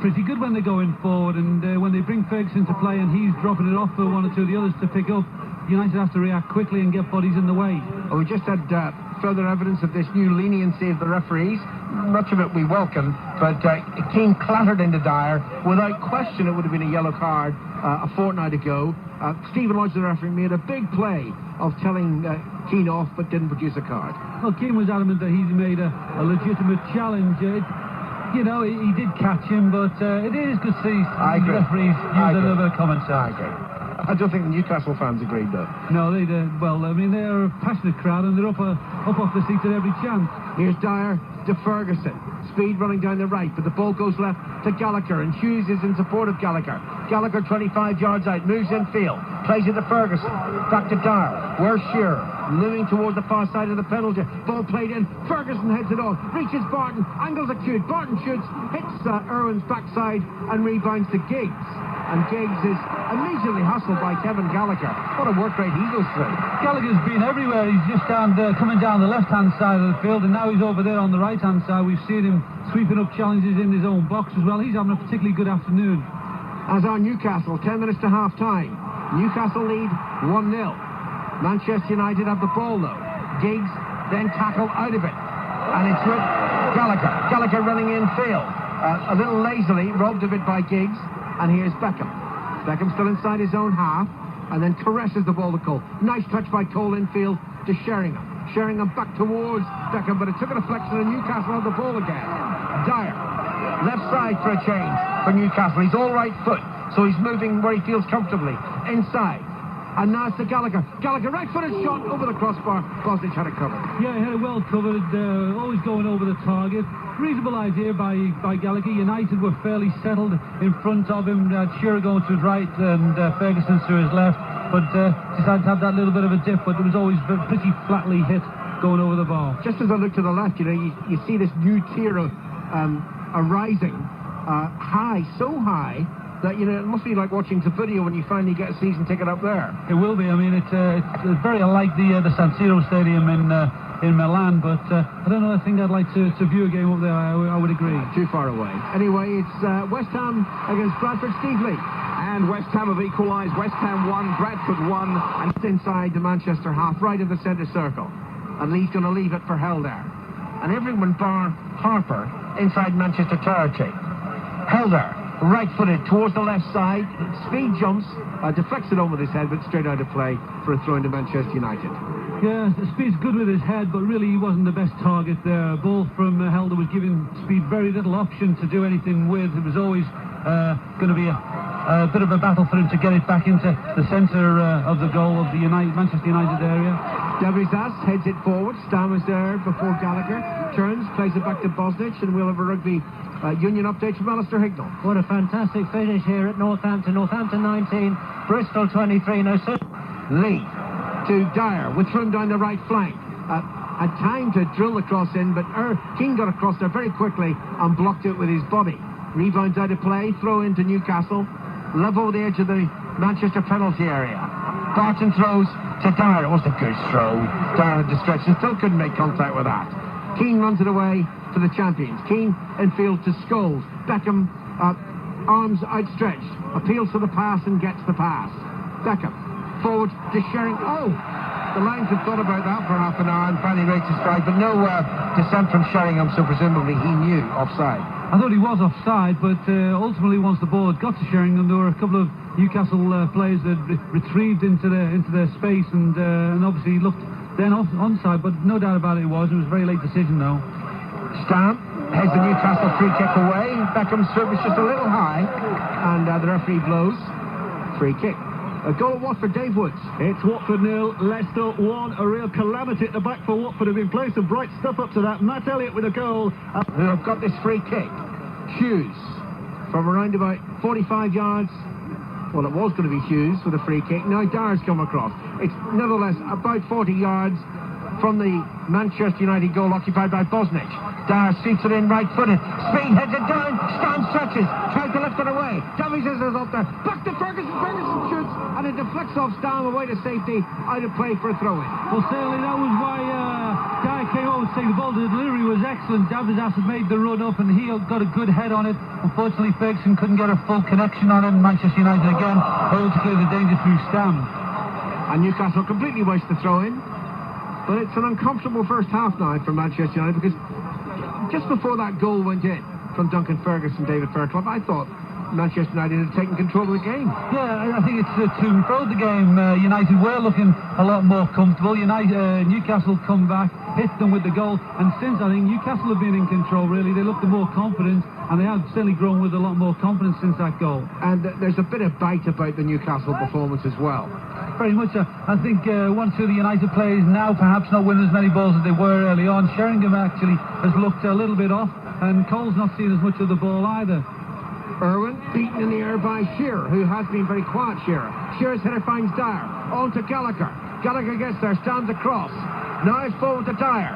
pretty good when they're going forward, and when they bring Ferguson to play and he's dropping it off for one or two of the others to pick up, United have to react quickly and get bodies in the way. Well, we just had further evidence of this new leniency of the referees. Much of it we welcome, but Keane clattered into Dyer. Without question, it would have been a yellow card a fortnight ago. Stephen Lodge, the referee, made a big play of telling Keane off, but didn't produce a card. Well, Keane was adamant that he's made a legitimate challenge. You know, he did catch him, but it is good to see referees use a little bit of common sense. I agree. I don't think the Newcastle fans agreed, though. No, they did. Well, I mean, they're a passionate crowd, and they're up off the seats at every chance. Here's Dyer to Ferguson. Speed running down the right, but the ball goes left to Gallagher, and Hughes is in support of Gallagher. Gallagher 25 yards out, moves in field, plays it to Ferguson. Back to Dyer. Where's Shearer? Looming towards the far side of the penalty. Ball played in. Ferguson heads it on. Reaches Barton. Angles acute. Barton shoots. Hits Irwin's backside and rebounds to Giggs. And Giggs is immediately hustled by Kevin Gallagher. What a work rate he goes through. Gallagher's been everywhere. He's just coming down the left-hand side of the field, and now he's over there on the right-hand side. We've seen him sweeping up challenges in his own box as well. He's having a particularly good afternoon. As are Newcastle, 10 minutes to half-time. Newcastle lead 1-0. Manchester United have the ball, though. Giggs then tackled out of it. And it's with Gallagher. Gallagher running in field. A little lazily, robbed of it by Giggs. And here's Beckham. Beckham still inside his own half, and then caresses the ball to Cole. Nice touch by Cole infield to Sheringham. Sheringham back towards Beckham, but it took a deflection and Newcastle had the ball again. Dyer, left side for a change for Newcastle. He's all right foot, so he's moving where he feels comfortably. Inside. And now it's to Gallagher. Gallagher, right-footed shot over the crossbar. Bosnich had it covered. Yeah, he had it well covered, always going over the target. Reasonable idea by Gallagher. United were fairly settled in front of him. Shearer going to his right and Ferguson to his left, but decided to have that little bit of a dip, but it was always pretty flatly hit going over the bar. Just as I look to the left, you see this new tier of arising high, so high that, it must be like watching the video when you finally get a season ticket up there. It will be. I mean, it's very unlike the San Siro Stadium in Milan, but I don't know. I think I'd like to view a game up there. I would agree. Too far away. Anyway, it's West Ham against Bradford. Steve Lee. And West Ham have equalised. West Ham 1, Bradford 1. And it's inside the Manchester half, right of the centre circle. And Lee's going to leave it for Hell there. And everyone bar Harper inside Manchester territory. Helder, right-footed towards the left side. Speed jumps, deflects it on with his head, but straight out of play for a throw into Manchester United. Yeah, Speed's good with his head, but really he wasn't the best target there. Ball from Helder was giving Speed very little option to do anything with. It was always going to be a bit of a battle for him to get it back into the centre of the goal of the Manchester United area. Davizas heads it forward. Stam is there before Gallagher. Turns, plays it back to Bosnich, and we'll have a rugby union update from Alistair Hignall. What a fantastic finish here at Northampton. Northampton 19, Bristol 23. No, sir. Lee to Dyer, with room down the right flank. Had time to drill the cross in, but Keane got across there very quickly and blocked it with his body. Rebounds out of play, throw into Newcastle. Level over the edge of the Manchester penalty area. Barton throws to Dyer. It was a good throw. Dyer had to stretch and still couldn't make contact with that. Keane runs it away to the champions. Keane infield to Scholes. Beckham, arms outstretched, appeals for the pass and gets the pass. Beckham forward to Sheringham. Oh, the Lions had thought about that for half an hour and finally raised his stride, but no dissent from Sheringham, so presumably he knew offside. I thought he was offside, but ultimately once the ball had got to Sheringham, there were a couple of Newcastle players that retrieved into their space and obviously looked then onside, but no doubt about it was. It was a very late decision though. Stam heads the Newcastle free kick away. Beckham's serve was just a little high, and the referee blows. Free kick. A goal at Watford, Dave Woods. It's Watford 0, Leicester 1. A real calamity at the back for Watford. Have been playing some bright stuff up to that. Matt Elliott with a goal. Who have got this free kick. Hughes from around about 45 yards. Well, it was going to be Hughes for the free kick. Now Dyer's come across. It's nevertheless about 40 yards from the Manchester United goal occupied by Bosnich. Dyer seats it in right-footed. Speed heads it down. Stam stretches. Tries to lift it away. Davies is up there. Back to Ferguson. Ferguson shoots. And it deflects off Stam away to safety. Out of play for a throw-in. Well, certainly that was why Dyer came over to take the ball. The delivery was excellent. Davies had made the run up and he got a good head on it. Unfortunately, Ferguson couldn't get a full connection on it. Manchester United again able to clear the danger through Stam. And Newcastle completely wasted the throw-in. But it's an uncomfortable first half now for Manchester United, because just before that goal went in from Duncan Ferguson, David Fairclough, I thought Manchester United had taken control of the game. Yeah, I think it's to and fro the game. United were looking a lot more comfortable. Newcastle come back, hit them with the goal, and since I think Newcastle have been in control really, they looked more confident, and they have certainly grown with a lot more confidence since that goal. And there's a bit of bite about the Newcastle performance as well. Very much. I think one or two of the United players now perhaps not winning as many balls as they were early on. Sheringham actually has looked a little bit off, and Cole's not seen as much of the ball either. Irwin beaten in the air by Shearer, who has been very quiet. Shearer's header finds Dyer. On to Gallagher. Gallagher gets there, stands across. Now it's forward to Dyer.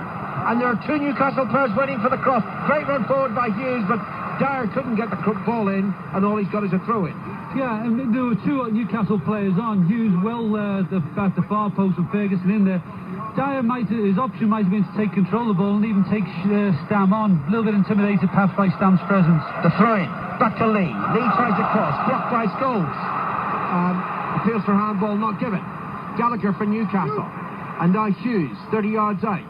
And there are two Newcastle players waiting for the cross. Great run forward by Hughes, but Dyer couldn't get the ball in, and all he's got is a throw-in. Yeah, and there were two Newcastle players on. Hughes at the far post and Ferguson in there. Dyer his option might have been to take control of the ball and even take Stam on. A little bit intimidated perhaps by Stam's presence. The throw-in, back to Lee. Lee tries to cross, blocked by Scholes. Appeals for handball, not given. Gallagher for Newcastle. And now Hughes, 30 yards out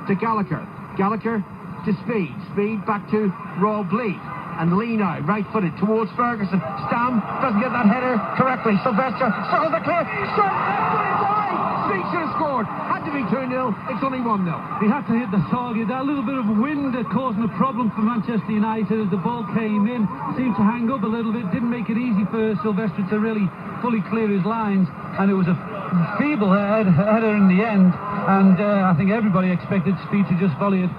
to Gallagher. Gallagher to Speed. Speed back to Rob Lee. And Lee now, right-footed towards Ferguson. Stam doesn't get that header correctly. Sylvester, circles the clear. Speed should have scored. Had to be 2-0. It's only 1-0. He had to hit the target. That little bit of wind causing a problem for Manchester United as the ball came in. Seemed to hang up a little bit. Didn't make it easy for Sylvester to really fully clear his lines. And it was a feeble header in the end. And I think everybody expected Speed to just volley it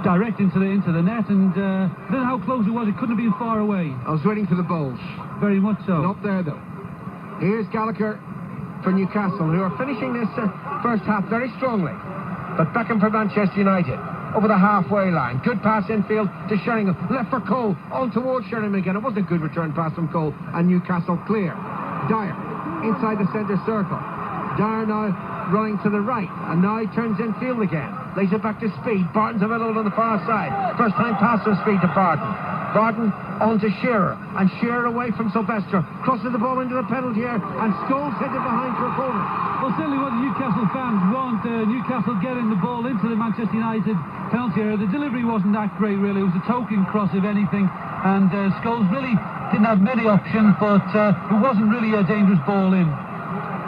direct into the net, and I don't know how close it was. It couldn't have been far away. I was waiting for the bulge. Very much so. Not there though. Here's Gallagher for Newcastle, who are finishing this first half very strongly. But Beckham for Manchester United over the halfway line. Good pass infield to Sheringham. Left for Cole. On towards Sheringham again. It wasn't a good return pass from Cole, and Newcastle clear. Dyer inside the centre circle. Dyer now running to the right, and now he turns infield again. Lays it back to Speed. Barton's available on the far side. First time pass from Speed to Barton. Barton on to Shearer, and Shearer away from Sylvester. Crosses the ball into the penalty area, and Scholes headed behind for a corner. Well, certainly what the Newcastle fans want, Newcastle getting the ball into the Manchester United penalty area. The delivery wasn't that great, really. It was a token cross, if anything. and Scholes really didn't have many options, but it wasn't really a dangerous ball in.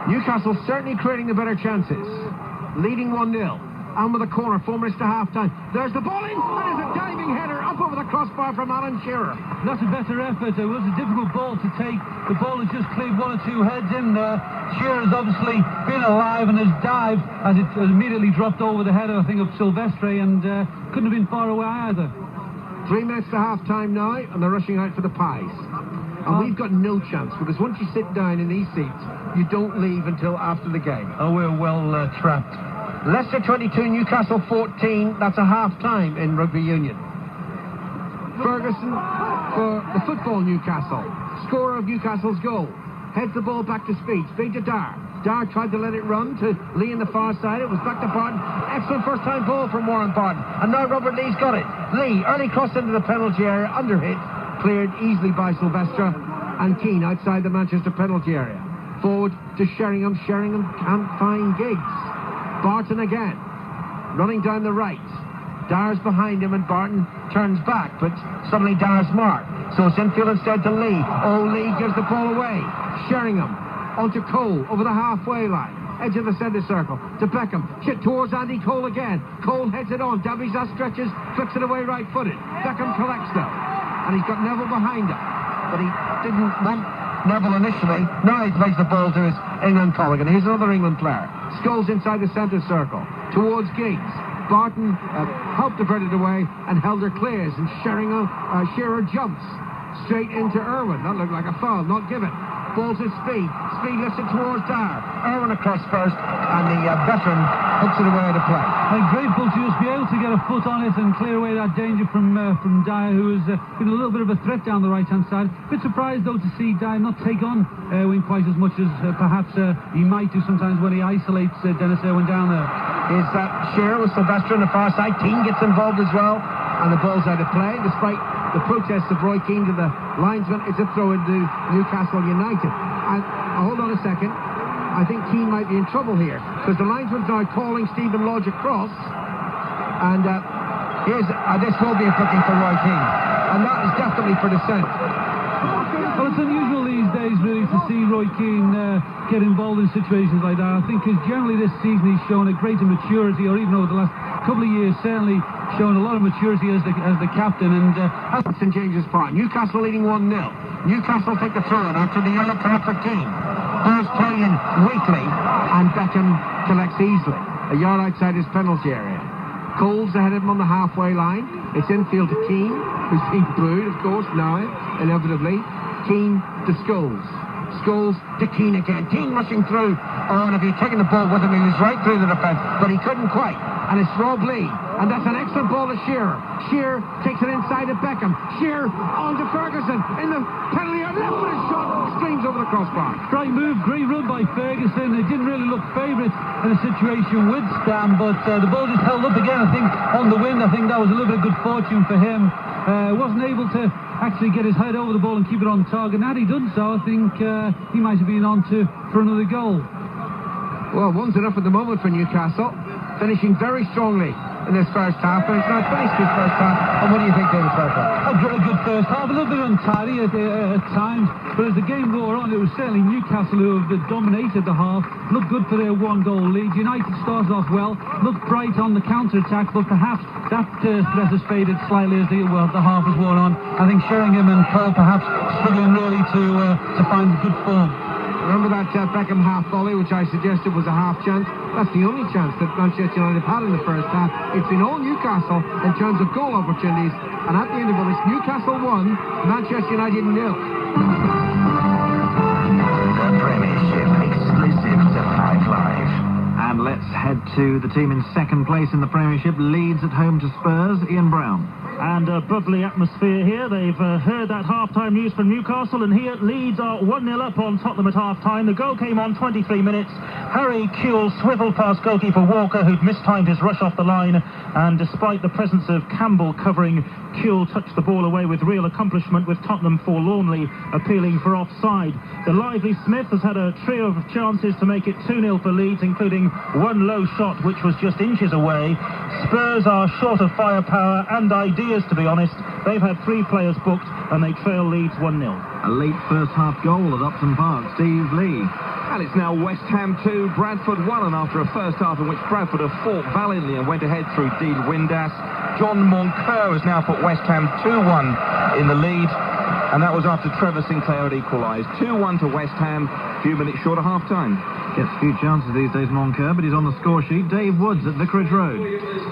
Newcastle certainly creating the better chances. Leading 1-0. And with a corner, 4 minutes to half-time. There's the ball in, and there's a diving header up over the crossbar from Alan Shearer. That's a better effort. It was a difficult ball to take. The ball has just cleared 1 or 2 heads in there. Shearer's obviously been alive and has dived as it immediately dropped over the header, I think, of Silvestre, and couldn't have been far away either. 3 minutes to half-time now, and they're rushing out for the pies. And we've got no chance, because once you sit down in these seats, you don't leave until after the game. Oh, we're well trapped. Leicester 22, Newcastle 14. That's a half-time in rugby union. Ferguson for the football Newcastle. Scorer of Newcastle's goal. Heads the ball back to Speed. Speed to Dar. Dar tried to let it run to Lee on the far side. It was back to Barton. Excellent first-time ball from Warren Barton. And now Robert Lee's got it. Lee, early cross into the penalty area. Under hit. Cleared easily by Silvestre. And Keane outside the Manchester penalty area. Forward to Sheringham. Sheringham can't find Giggs. Barton again, running down the right. Dar's behind him and Barton turns back, but suddenly Dar's marked. So it's infield instead to Lee. Oh, Lee gives the ball away. Sheringham onto Cole over the halfway line. Edge of the centre circle to Beckham. Shit towards Andy Cole again. Cole heads it on. Davizas stretches, flicks it away right-footed. Beckham collects though. And he's got Neville behind him. But he didn't want Neville initially. Now he plays the ball to his England colleague. And here's another England player. Scholes inside the centre circle towards Giggs. Barton helped divert it away, and Helder clears, and Shearer jumps straight into Irwin. That looked like a foul, not given. Ball to Speed. Speed lifts it towards Dar. Irwin across first, and the veteran hooks it away to play. I'm grateful to just be able to get a foot on it and clear away that danger from Dyer, who has been a little bit of a threat down the right-hand side. A bit surprised, though, to see Dyer not take on Irwin quite as much as perhaps he might do sometimes when he isolates Dennis Irwin down there. Is that Shearer with Silvestre on the far side. Keane gets involved as well, and the ball's out of play, despite the protest of Roy Keane to the linesman. It's a throw into Newcastle United. And hold on a second. I think Keane might be in trouble here, because the linesman's now calling Stephen Lodge across. And this will be a booking for Roy Keane. And that is definitely for dissent. Well, it's unusual these days, really, to see Roy Keane get involved in situations like that. I think generally this season he's shown a greater maturity, or even over the last couple of years, certainly shown a lot of maturity as the captain. And at St James's Park, Newcastle leading 1-0. Newcastle take the throw-in after the yellow card for Keane. Ball's playing weakly, and Beckham collects easily. A yard outside his penalty area. Cole's ahead of him on the halfway line. It's infield to Keane, who's being booed, of course, now, inevitably. Keane to Scholes. Scholes to Keane again. Keane rushing through. Oh, and if he'd taken the ball with him, he was right through the defence, but he couldn't quite. And it's Rob Lee. And that's an excellent ball to Shearer. Shearer takes it inside to Beckham. Shearer on to Ferguson in the penalty area. Left-footed shot streams over the crossbar. Right move, great run by Ferguson. It didn't really look favourite in a situation with Stam, but the ball just held up again, I think, on the wind. I think that was a little bit of good fortune for him. Wasn't able to actually get his head over the ball and keep it on target. And had he done so, I think he might have been on for another goal. Well, one's enough at the moment for Newcastle. Finishing very strongly in this first half, but it's not finished this first half. And what do you think, David Farquhar? A good first half, a little bit untidy at times, but as the game wore on, it was certainly Newcastle who have dominated the half. Looked good for their one-goal lead. United started off well, looked bright on the counter-attack, but perhaps that threat has faded slightly as the half has worn on. I think Sheringham and Cole perhaps struggling really to find good form. Remember that Beckham half volley, which I suggested was a half chance? That's the only chance that Manchester United had in the first half. It's been all Newcastle in terms of goal opportunities, and at the end of it, it's Newcastle 1, Manchester United 0. The Premiership exclusive to 5 Live. And let's head to the team in second place in the Premiership. Leeds at home to Spurs. Ian Brown. And a bubbly atmosphere here. They've heard that half-time news from Newcastle, and here Leeds are 1-0 up on Tottenham at half-time. The goal came on 23 minutes. Harry Kewell swiveled past goalkeeper Walker, who'd mistimed his rush off the line, and despite the presence of Campbell covering, Kewell touched the ball away with real accomplishment, with Tottenham forlornly appealing for offside. The lively Smith has had a trio of chances to make it 2-0 for Leeds, including one low shot which was just inches away. Spurs are short of firepower and ideas, to be honest. They've had 3 players booked and they trail Leeds 1-0. A late first half goal at Upton Park. Steve Lee. And it's now West Ham 2, Bradford 1, and after a first half in which Bradford have fought valiantly and went ahead through Dean Windass, John Moncur has now put West Ham 2-1 in the lead, and that was after Trevor Sinclair had equalised. 2-1 to West Ham, a few minutes short of half-time. Gets a few chances these days, Moncur, but he's on the score sheet. Dave Woods at Vicarage Road.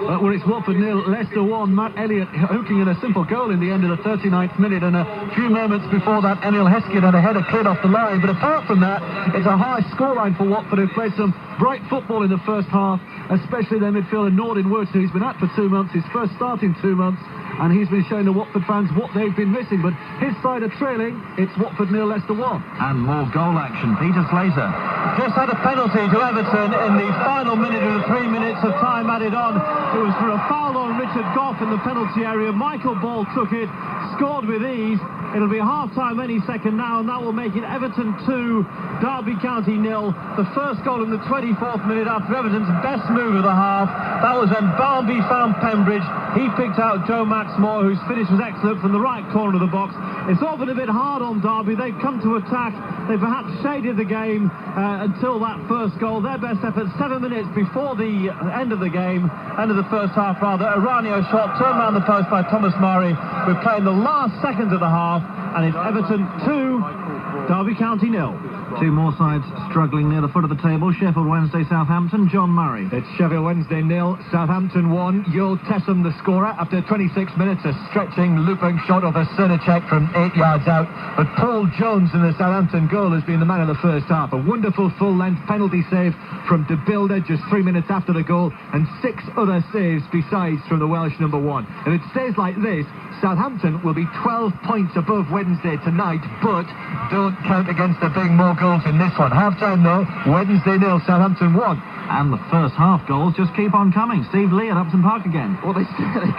Well, it's Watford 0, Leicester 1. Matt Elliott hooking in a simple goal in the end of the 39th minute, and a few moments before that, Emil Hesketh had a header cleared off the line. But apart from that, it's a high scoreline for Watford, who played some bright football in the first half, especially their midfielder Nordin Wurtz, who he's been at for 2 months, his first start in 2 months, and he's been showing the Watford fans what they've been missing. But his side are trailing. It's Watford 0, Leicester 1. And more goal action. Peter Slater. Just had a penalty to Everton in the final minute of the 3 minutes of time added on. It was for a foul on Richard Gough in the penalty area. Michael Ball took it, scored with ease. It'll be half-time any second now, and that will make it Everton 2, Derby County 0. The first goal in the 24th minute after Everton's best move of the half. That was when Barnby found Pembridge. He picked out Joe Maxmore, whose finish was excellent from the right corner of the box. It's all been a bit hard on Derby. They've come to attack. They perhaps shaded the game until that first goal. Their best effort 7 minutes before the end of the game, end of the first half rather. A Ranio shot turned around the post by Thomas Murray. We're playing the last seconds of the half, and it's Everton 2, Derby County 0. 2 more sides struggling near the foot of the table. Sheffield Wednesday, Southampton. John Murray. It's Sheffield Wednesday 0, Southampton 1. Joel Tessum the scorer after 26 minutes. A stretching, looping shot of a Cernicek from 8 yards out. But Paul Jones in the Southampton goal has been the man of the first half. A wonderful full-length penalty save from De Bilder just 3 minutes after the goal, and 6 other saves besides from the Welsh number 1. If it stays like this, Southampton will be 12 points above Wednesday tonight, but don't count against the big more goals in this one. Half-time though, Wednesday 0, Southampton 1. And the first half goals just keep on coming. Steve Lee at Upton Park again. Well, they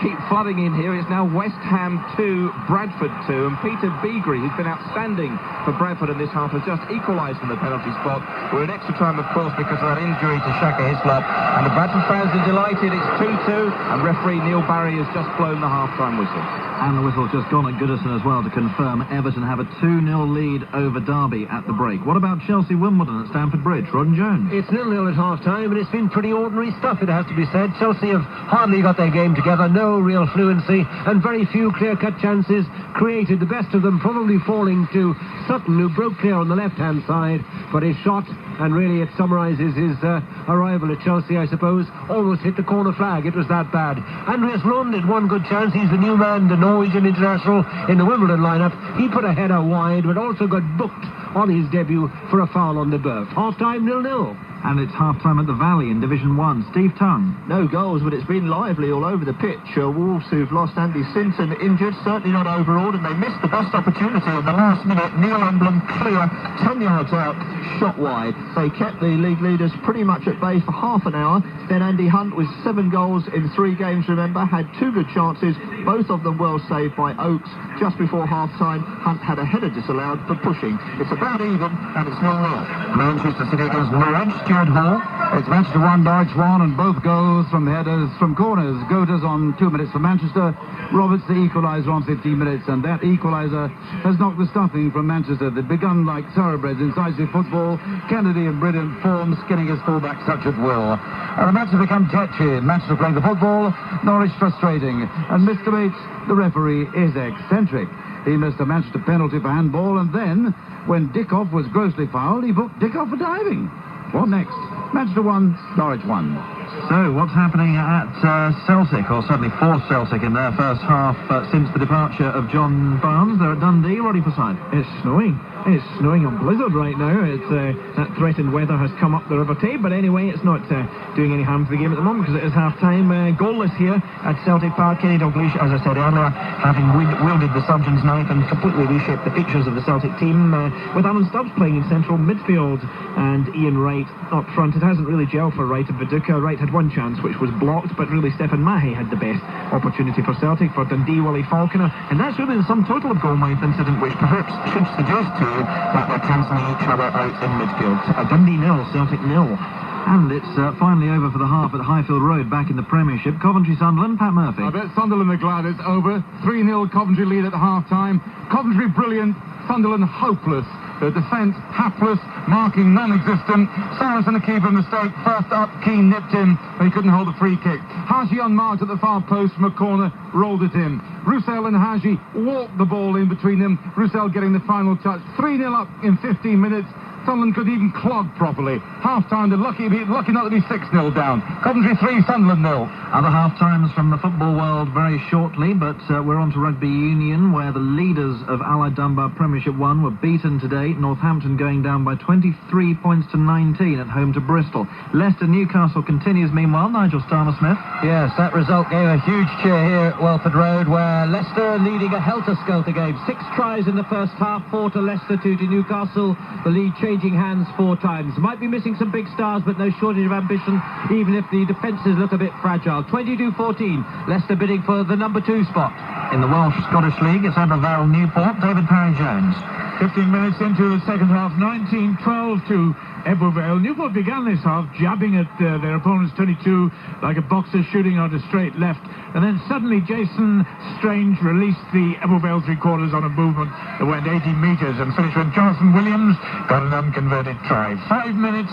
keep flooding in here. It's now West Ham 2, Bradford 2, and Peter Beagrie, who's been outstanding for Bradford in this half, has just equalised from the penalty spot. We're in extra time, of course, because of that injury to Shaka Hislop, and the Bradford fans are delighted. It's 2-2, and referee Neil Barry has just blown the half-time whistle. And the whistle's just gone at Goodison as well to confirm Everton have a 2-0 lead over Derby at the break. What about Chelsea-Wimbledon at Stamford Bridge? Rodden Jones. It's 0-0 at half-time, and it's been pretty ordinary stuff, it has to be said. Chelsea have hardly got their game together, no real fluency, and very few clear-cut chances created. The best of them probably falling to Sutton, who broke clear on the left-hand side, but his shot, and really it summarises his arrival at Chelsea, I suppose, almost hit the corner flag. It was that bad. Andreas Lund had one good chance. He's the new man, the Norwegian international in the Wimbledon lineup. He put a header wide, but also got booked on his debut for a foul on the Burf. Half-time 0-0. And it's half-time at the Valley in Division 1. Steve Tongue. No goals, but it's been lively all over the pitch. Wolves, who've lost Andy Sinton injured, certainly not overawed, and they missed the best opportunity in the last minute. Neil Emblem clear, 10 yards out, shot wide. They kept the league leaders pretty much at bay for half an hour. Then Andy Hunt, with 7 goals in 3 games, remember, had 2 good chances, both of them well saved by Oakes. Just before half-time, Hunt had a header disallowed for pushing. It's about even, and it's 0-0. Manchester City against Norwich. Hall. It's Manchester 1, Norwich 1, and both goals from the headers from corners. Gotas on 2 minutes for Manchester. Roberts the equaliser on 15 minutes, and that equaliser has knocked the stuffing from Manchester. They've begun like thoroughbreds in incisive football. Kennedy in brilliant form, skinning his fullback such at will. And the match has become tetchy. Manchester playing the football, Norwich frustrating. And Mr. Bates, the referee, is eccentric. He missed a Manchester penalty for handball, and then, when Dickoff was grossly fouled, he booked Dickoff for diving. What next? Manchester 1, Norwich 1. So, what's happening at Celtic, or certainly for Celtic in their first half since the departure of John Barnes? They're at Dundee. Roddy Forsyth. It's snowing. It's snowing a blizzard right now. It's that threatened weather has come up the River Tay, but anyway, it's not doing any harm to the game at the moment because it is half-time. Goalless here at Celtic Park. Kenny Dalglish, as I said earlier, having wielded the surgeon's knife and completely reshaped the features of the Celtic team, with Alan Stubbs playing in central midfield and Ian Wright up front. It hasn't really gelled for Wright and Viduka. Wright had one chance, which was blocked, but really Stephen Mahay had the best opportunity for Celtic. For Dundee, Willie Falconer, and that's really the sum total of goal-mouth incident, which perhaps should suggest to you that they're cancelling each other out in midfield. Dundee 0, Celtic 0. And it's finally over for the half at Highfield Road, back in the Premiership. Coventry-Sunderland, Pat Murphy. I bet Sunderland are glad it's over. 3-0 Coventry lead at half-time. Coventry brilliant, Sunderland hopeless. The defence hapless, marking non-existent. Cyrus and the keeper mistake. First up, Keane nipped him, but he couldn't hold the free kick. Haji unmarked at the far post from a corner, rolled it in. Roussel and Haji walked the ball in between them. Roussel getting the final touch. 3-0 up in 15 minutes. Sunderland could even clog properly. Half-time, they're lucky not to be 6-0 down. Coventry 3, Sunderland 0. Other half-times from the football world very shortly, but we're on to rugby union, where the leaders of Allied Dunbar Premiership 1 were beaten today. Northampton going down by 23 points to 19 at home to Bristol. Leicester-Newcastle continues meanwhile. Nigel Starmer-Smith. Yes, that result gave a huge cheer here at Welford Road, where Leicester leading a helter-skelter game. 6 tries in the first half, 4 to Leicester, 2 to Newcastle. The lead changing hands 4 times. Might be missing some big stars, but no shortage of ambition, even if the defences look a bit fragile. 22-14, Leicester bidding for the number 2 spot. In the Welsh-Scottish League, it's Aberfan-Newport. David Parry-Jones. 15 minutes into the second half, 19-12 to Ebervale. Newport began this half jabbing at their opponent's 22 like a boxer shooting out a straight left, and then suddenly Jason Strange released the Ebervale three-quarters on a movement that went 80 metres and finished when Jonathan Williams got an unconverted try. 5 minutes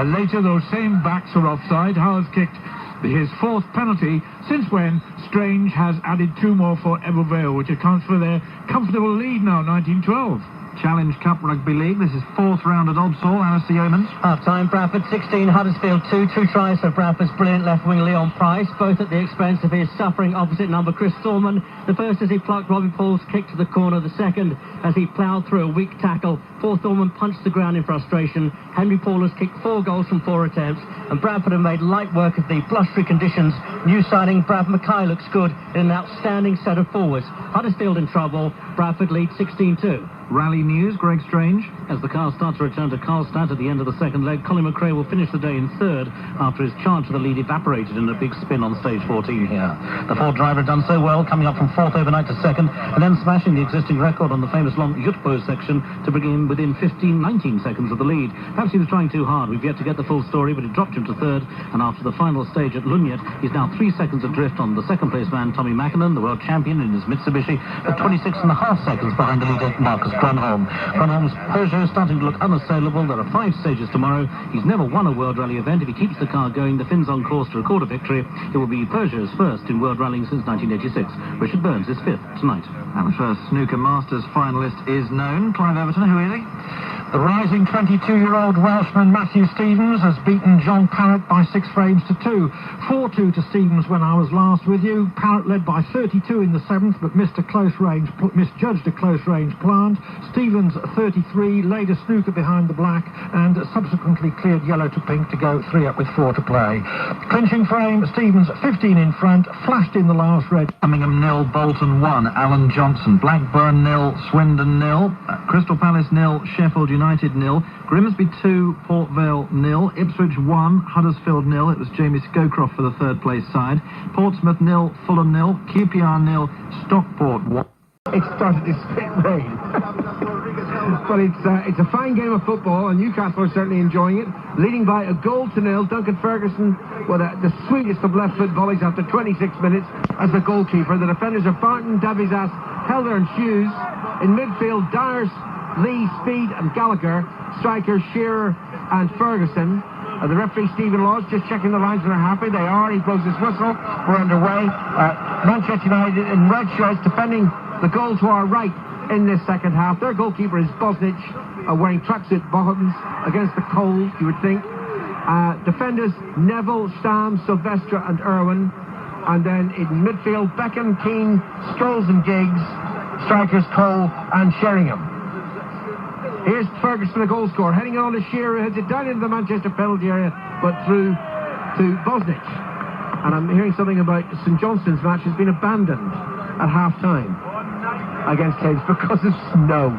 later, those same backs are offside. Howes kicked his 4th penalty, since when Strange has added 2 more for Ebervale, which accounts for their comfortable lead now, 19-12. Challenge Cup Rugby League. This is 4th round at Odsall. Alistair Yeomans. Half-time, Bradford 16, Huddersfield 2. 2 tries for Bradford's brilliant left wing Leon Price, both at the expense of his suffering opposite number Chris Thorman. The first as he plucked Robbie Paul's kick to the corner, the second as he ploughed through a weak tackle. Poor Thorman punched the ground in frustration. Henry Paul has kicked 4 goals from 4 attempts, and Bradford have made light work of the blustery conditions. New signing Brad Mackay looks good in an outstanding set of forwards. Huddersfield in trouble. Bradford lead 16-2. Rally news, Greg Strange. As the cars start to return to Karlstad at the end of the second leg, Colin McRae will finish the day in 3rd after his charge for the lead evaporated in a big spin on stage 14 here. The Ford driver had done so well, coming up from 4th overnight to 2nd, and then smashing the existing record on the famous long Jutbo section to bring him within 19 seconds of the lead. Perhaps he was trying too hard. We've yet to get the full story, but it dropped him to 3rd, and after the final stage at Lunget, he's now 3 seconds adrift on the second-place man, Tommy Mackinnon, the world champion in his Mitsubishi, but 26.5 seconds behind the leader, Marcus Grönholm. Grönholm's Peugeot is starting to look unassailable. There are 5 stages tomorrow. He's never won a World Rally event. If he keeps the car going, the Finn's on course to record a victory. It will be Peugeot's first in World Rallying since 1986. Richard Burns is 5th tonight. And the first snooker Masters finalist is known. Clive Everton, who is he? The rising 22-year-old Welshman Matthew Stevens has beaten John Parrott by 6 frames to 2. 4-2 to Stevens when I was last with you. Parrott led by 32 in the 7th, but misjudged a close range plant. Stevens 33 laid a snooker behind the black and subsequently cleared yellow to pink to go 3 up with 4 to play. Clinching frame, Stevens 15 in front, flashed in the last red. Birmingham 0, Bolton 1, Alan Johnson. Blackburn 0, Swindon 0, Crystal Palace 0, Sheffield United 0, Grimsby 2, Port Vale 0, Ipswich 1, Huddersfield 0. It was Jamie Scowcroft for the 3rd place side. Portsmouth 0, Fulham 0, QPR 0, Stockport 1. It started to spit rain. But it's a fine game of football, and Newcastle are certainly enjoying it. Leading by a goal to 0. Duncan Ferguson with the sweetest of left-foot volleys after 26 minutes as the goalkeeper. The defenders are Barton, Davies-Ass, Helder and Hughes. In midfield, Dyers, Lee, Speed and Gallagher. Strikers Shearer and Ferguson. The referee Stephen Laws just checking the lines and they're happy. They are. He blows his whistle. We're underway. Manchester United in red shirts defending the goal to our right in this second half. Their goalkeeper is Bosnich, wearing tracksuit bottoms against the cold, you would think. Defenders Neville, Stam, Sylvestre and Irwin. And then in midfield, Beckham, Keane, Scholes and Giggs. Strikers Cole and Sheringham. Here's Ferguson, the goal scorer, heading on to Shearer, heads it down into the Manchester penalty area, but through to Bosnich. And I'm hearing something about St Johnstone's match has been abandoned at half-time against Hibs because of snow.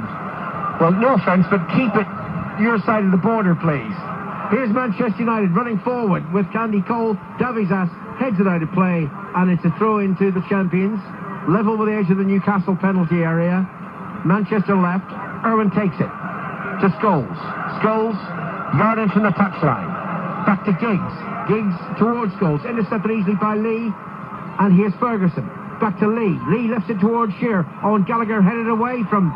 Well, no offence, but keep it your side of the border, please. Here's Manchester United running forward with Andy Cole. Davizas heads it out of play, and it's a throw into the champions. Level with the edge of the Newcastle penalty area. Manchester left. Irwin takes it to Scholes. Scholes, yardage from the touchline. Back to Giggs. Giggs towards Scholes. Intercepted easily by Lee. And here's Ferguson. Back to Lee. Lee lifts it towards Shearer. Owen Gallagher headed away from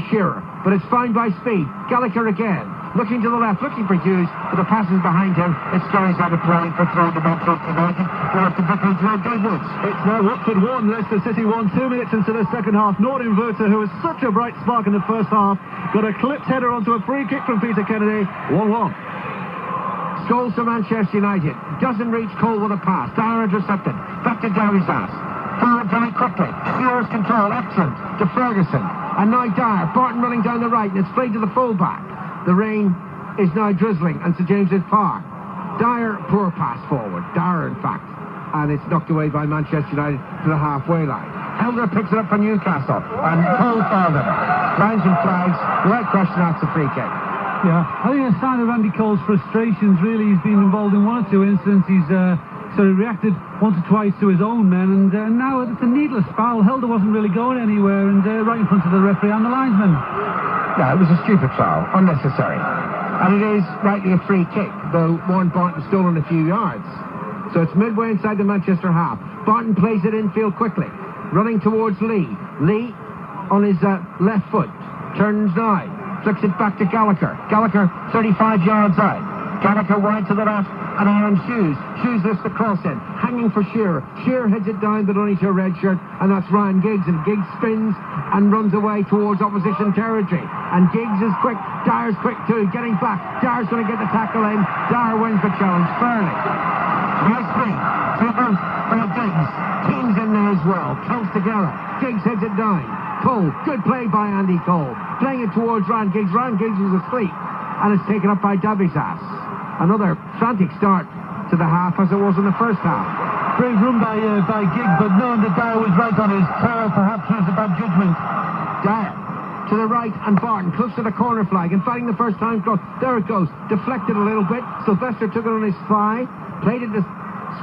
Shearer. But it's found by speed. Gallagher again. Looking to the left, looking for Hughes, but the pass is behind him. It scurries out of play for throwing the Manchester United. They're up to Vicarage Road, Dave Woods. It's now Watford 1, Leicester City 1, 2 minutes into the second half. Norton Verter, who was such a bright spark in the first half, got a clipped header onto a free kick from Peter Kennedy. 1-1. Scholes to Manchester United. Doesn't reach Cole with a pass. Dyer intercepted. Back to Davizas. Forward very quickly. Shearer's control, excellent. To Ferguson. And now Dyer. Barton running down the right, and it's played to the full-back. The rain is now drizzling on St James's Park. Dyer, poor pass forward. Dyer, in fact. And it's knocked away by Manchester United to the halfway line. Helder picks it up for Newcastle. And Cole fouled him. Lines and flags. Without question, that's a free kick. Yeah, I think a sign of Andy Cole's frustrations, really. He's been involved in one or two incidents. He's sort of reacted once or twice to his own men. And now it's a needless foul. Helder wasn't really going anywhere. And right in front of the referee and the linesman. No, it was a stupid foul, unnecessary. And it is rightly a free kick, though Warren Barton stolen a few yards. So it's midway inside the Manchester half. Barton plays it infield quickly, running towards Lee. Lee on his left foot, turns now, flicks it back to Gallagher. Gallagher 35 yards out. Gallagher wide to the left, and Aaron Hughes. Hughes lifts the cross in, hanging for Shearer. Shearer heads it down, but only to a red shirt, and that's Ryan Giggs. And Giggs spins and runs away towards opposition territory. And Giggs is quick. Dyer's quick too, getting back. Dyer's going to get the tackle in. Dyer wins the challenge fairly. Nice speed. Triple by Giggs. Teams in there as well. Close together. Giggs heads it down. Cole. Good play by Andy Cole. Playing it towards Ryan Giggs. Ryan Giggs was asleep. And it's taken up by Davizas. Another frantic start to the half as it was in the first half. Brave run by Giggs, but knowing that Dyer was right on his tail, perhaps was a bad judgment. Dyer to the right, and Barton close to the corner flag and fighting the first time cross. There it goes. Deflected a little bit. Sylvester took it on his thigh, played it to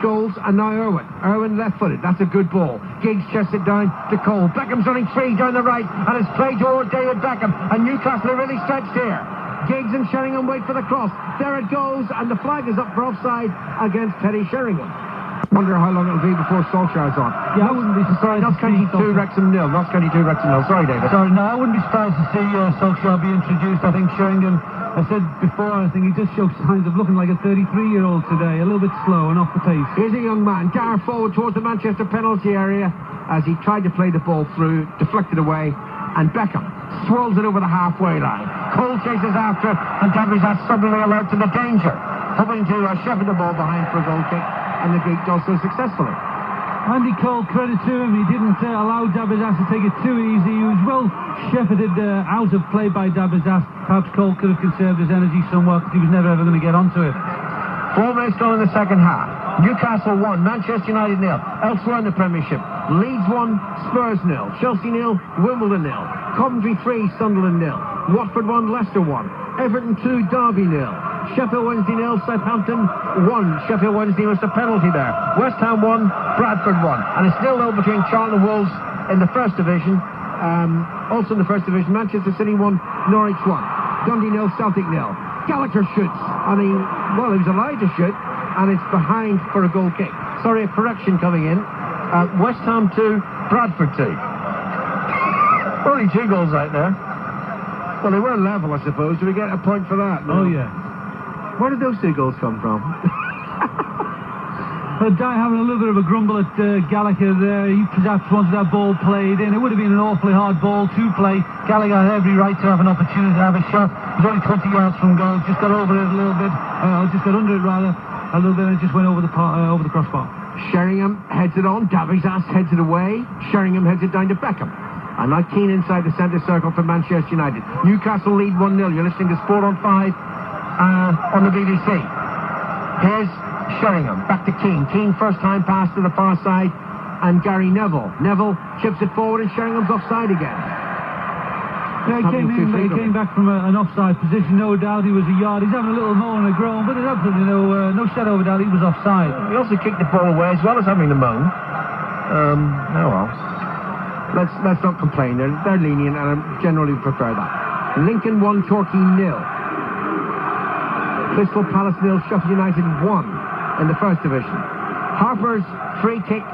Scholes, and now Irwin. Irwin left-footed. That's a good ball. Giggs chests it down to Cole. Beckham's running free down the right, and it's played towards David Beckham. And Newcastle are really stretched here. Giggs and Sheringham wait for the cross. There it goes, and the flag is up for offside against Teddy Sheringham. Wonder how long it'll be before Solskjaer's on. Yeah, I wouldn't be surprised. Notts County 2, Wrexham 0. Notts County 2, Wrexham 0. Sorry, David. Sorry, no, I wouldn't be surprised to see Solskjaer be introduced. I think Sheringham, I said before, I think he just shows signs of looking like a 33-year-old today. A little bit slow and off the pace. Here's a young man. Dyer forward towards the Manchester penalty area as he tried to play the ball through, deflected away, and Beckham swirls it over the halfway line. Cole chases after it, and Davizas suddenly alert to the danger, hoping to shepherd the ball behind for a goal kick, and the Greek does so successfully. Andy Cole, credit to him, he didn't allow Davizas to take it too easy. He was well shepherded out of play by Davizas. Perhaps Cole could have conserved his energy somewhat, because he was never ever going to get onto it. 4 minutes gone in the second half. Newcastle 1, Manchester United 0. Elsewhere in the Premiership, Leeds 1, Spurs 0, Chelsea 0, Wimbledon 0, Coventry 3, Sunderland 0, Watford 1, Leicester 1, Everton 2, Derby 0, Sheffield Wednesday 0, Southampton 1. Sheffield Wednesday was the penalty there. West Ham 1, Bradford 1. And it's still 0 between Charlton and Wolves in the first division. Also in the first division, Manchester City 1, Norwich 1, Dundee 0, Celtic 0. Gallagher shoots. He was allowed to shoot, and it's behind for a goal kick. Sorry, a correction coming in. West Ham 2, Bradford 2. Only 2 goals out there. Well, they were level, I suppose. Do we get a point for that? No? Oh, yeah. Where did those 2 goals come from? Dyer having a little bit of a grumble at Gallagher there. He perhaps wanted that ball played in. It would have been an awfully hard ball to play. Gallagher had every right to have an opportunity to have a shot. He was only 20 yards from goal. Just got over it a little bit. Just got under it rather a little bit, and it just went over the crossbar. Sheringham heads it on. Davizas heads it away. Sheringham heads it down to Beckham. And now Keane inside the centre circle for Manchester United. Newcastle lead 1-0. You're listening to Sport on 5 on the BBC. Here's Sheringham. Back to Keane. Keane first time pass to the far side. And Gary Neville. Neville chips it forward and Sheringham's offside again. Yeah, he came back from an offside position, no doubt. He was a yard. He's having a little moan and a groan, but there's absolutely no shadow of a doubt he was offside. He also kicked the ball away as well as having the moan. Well. Let's not complain. They're lenient, and I generally prefer that. Lincoln 1, Torquay 0. Crystal Palace 0, Sheffield United 1 in the first division. Harper's free kick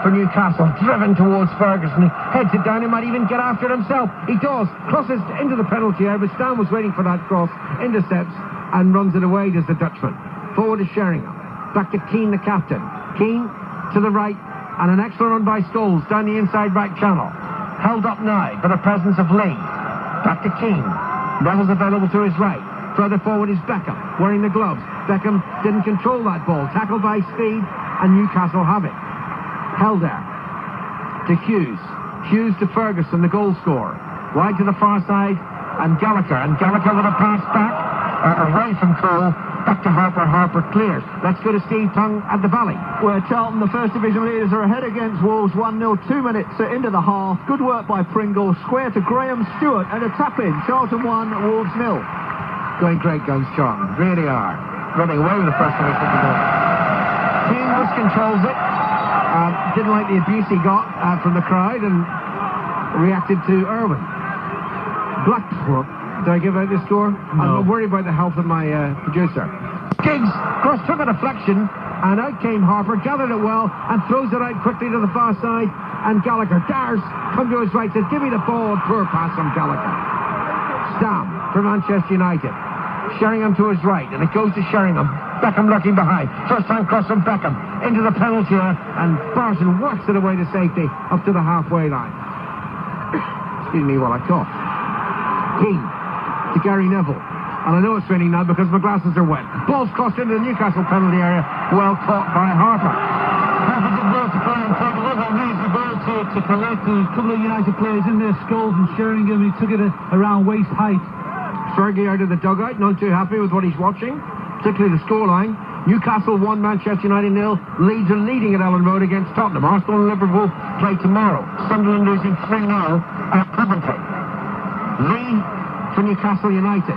for Newcastle, driven towards Ferguson. He heads it down. He might even get after it himself. He does. Crosses into the penalty area, but Stan was waiting for that cross. Intercepts and runs it away, does the Dutchman. Forward to Sheringham. Back to Keane, the captain. Keane to the right, and an excellent run by Scholes down the inside back channel. Held up now by the presence of Lee. Back to Keane. Neville's available to his right. Further forward is Beckham, wearing the gloves. Beckham didn't control that ball. Tackled by Speed, and Newcastle have it. Held there to Hughes. Hughes to Ferguson, the goal scorer. Wide to the far side, and Gallagher. And Gallagher with a pass back, away from Cole. Back to Harper. Harper clears. Let's go to Steve Tongue at the Valley. Where Charlton, the first division leaders, are ahead against Wolves 1-0, 2 minutes into the half. Good work by Pringle. Square to Graham Stewart and a tap-in. Charlton 1, Wolves 0. Going great guns, Charlton. Really are. Running away with the first division at the moment. Keane controls it. Didn't like the abuse he got from the crowd and reacted to Irwin. Blackpool. Did I give out the score? No. I'm worried about the health of my producer. Giggs cross took a deflection, and out came Harper, gathered it well, and throws it out quickly to the far side. And Gallagher dares come to his right, says, "Give me the ball." Poor pass from Gallagher. Stam for Manchester United. Sheringham to his right, and it goes to Sheringham. Beckham lurking behind. First time cross from Beckham into the penalty area, and Barton works it away to safety up to the halfway line. Excuse me while I cough. Keane to Gary Neville. And I know it's raining now because my glasses are wet. Ball's crossed into the Newcastle penalty area. Well caught by Harper. Harper did well to try and take a little easy ball to collect. A couple of United players in there, Scholes and Sheringham. He took it around waist height. Fergie out of the dugout, none too happy with what he's watching, particularly the scoreline. Newcastle 1, Manchester United 0. Leeds are leading at Ellen Road against Tottenham. Arsenal and Liverpool play tomorrow. Sunderland losing 3-0 at Coventry. Lee for Newcastle United.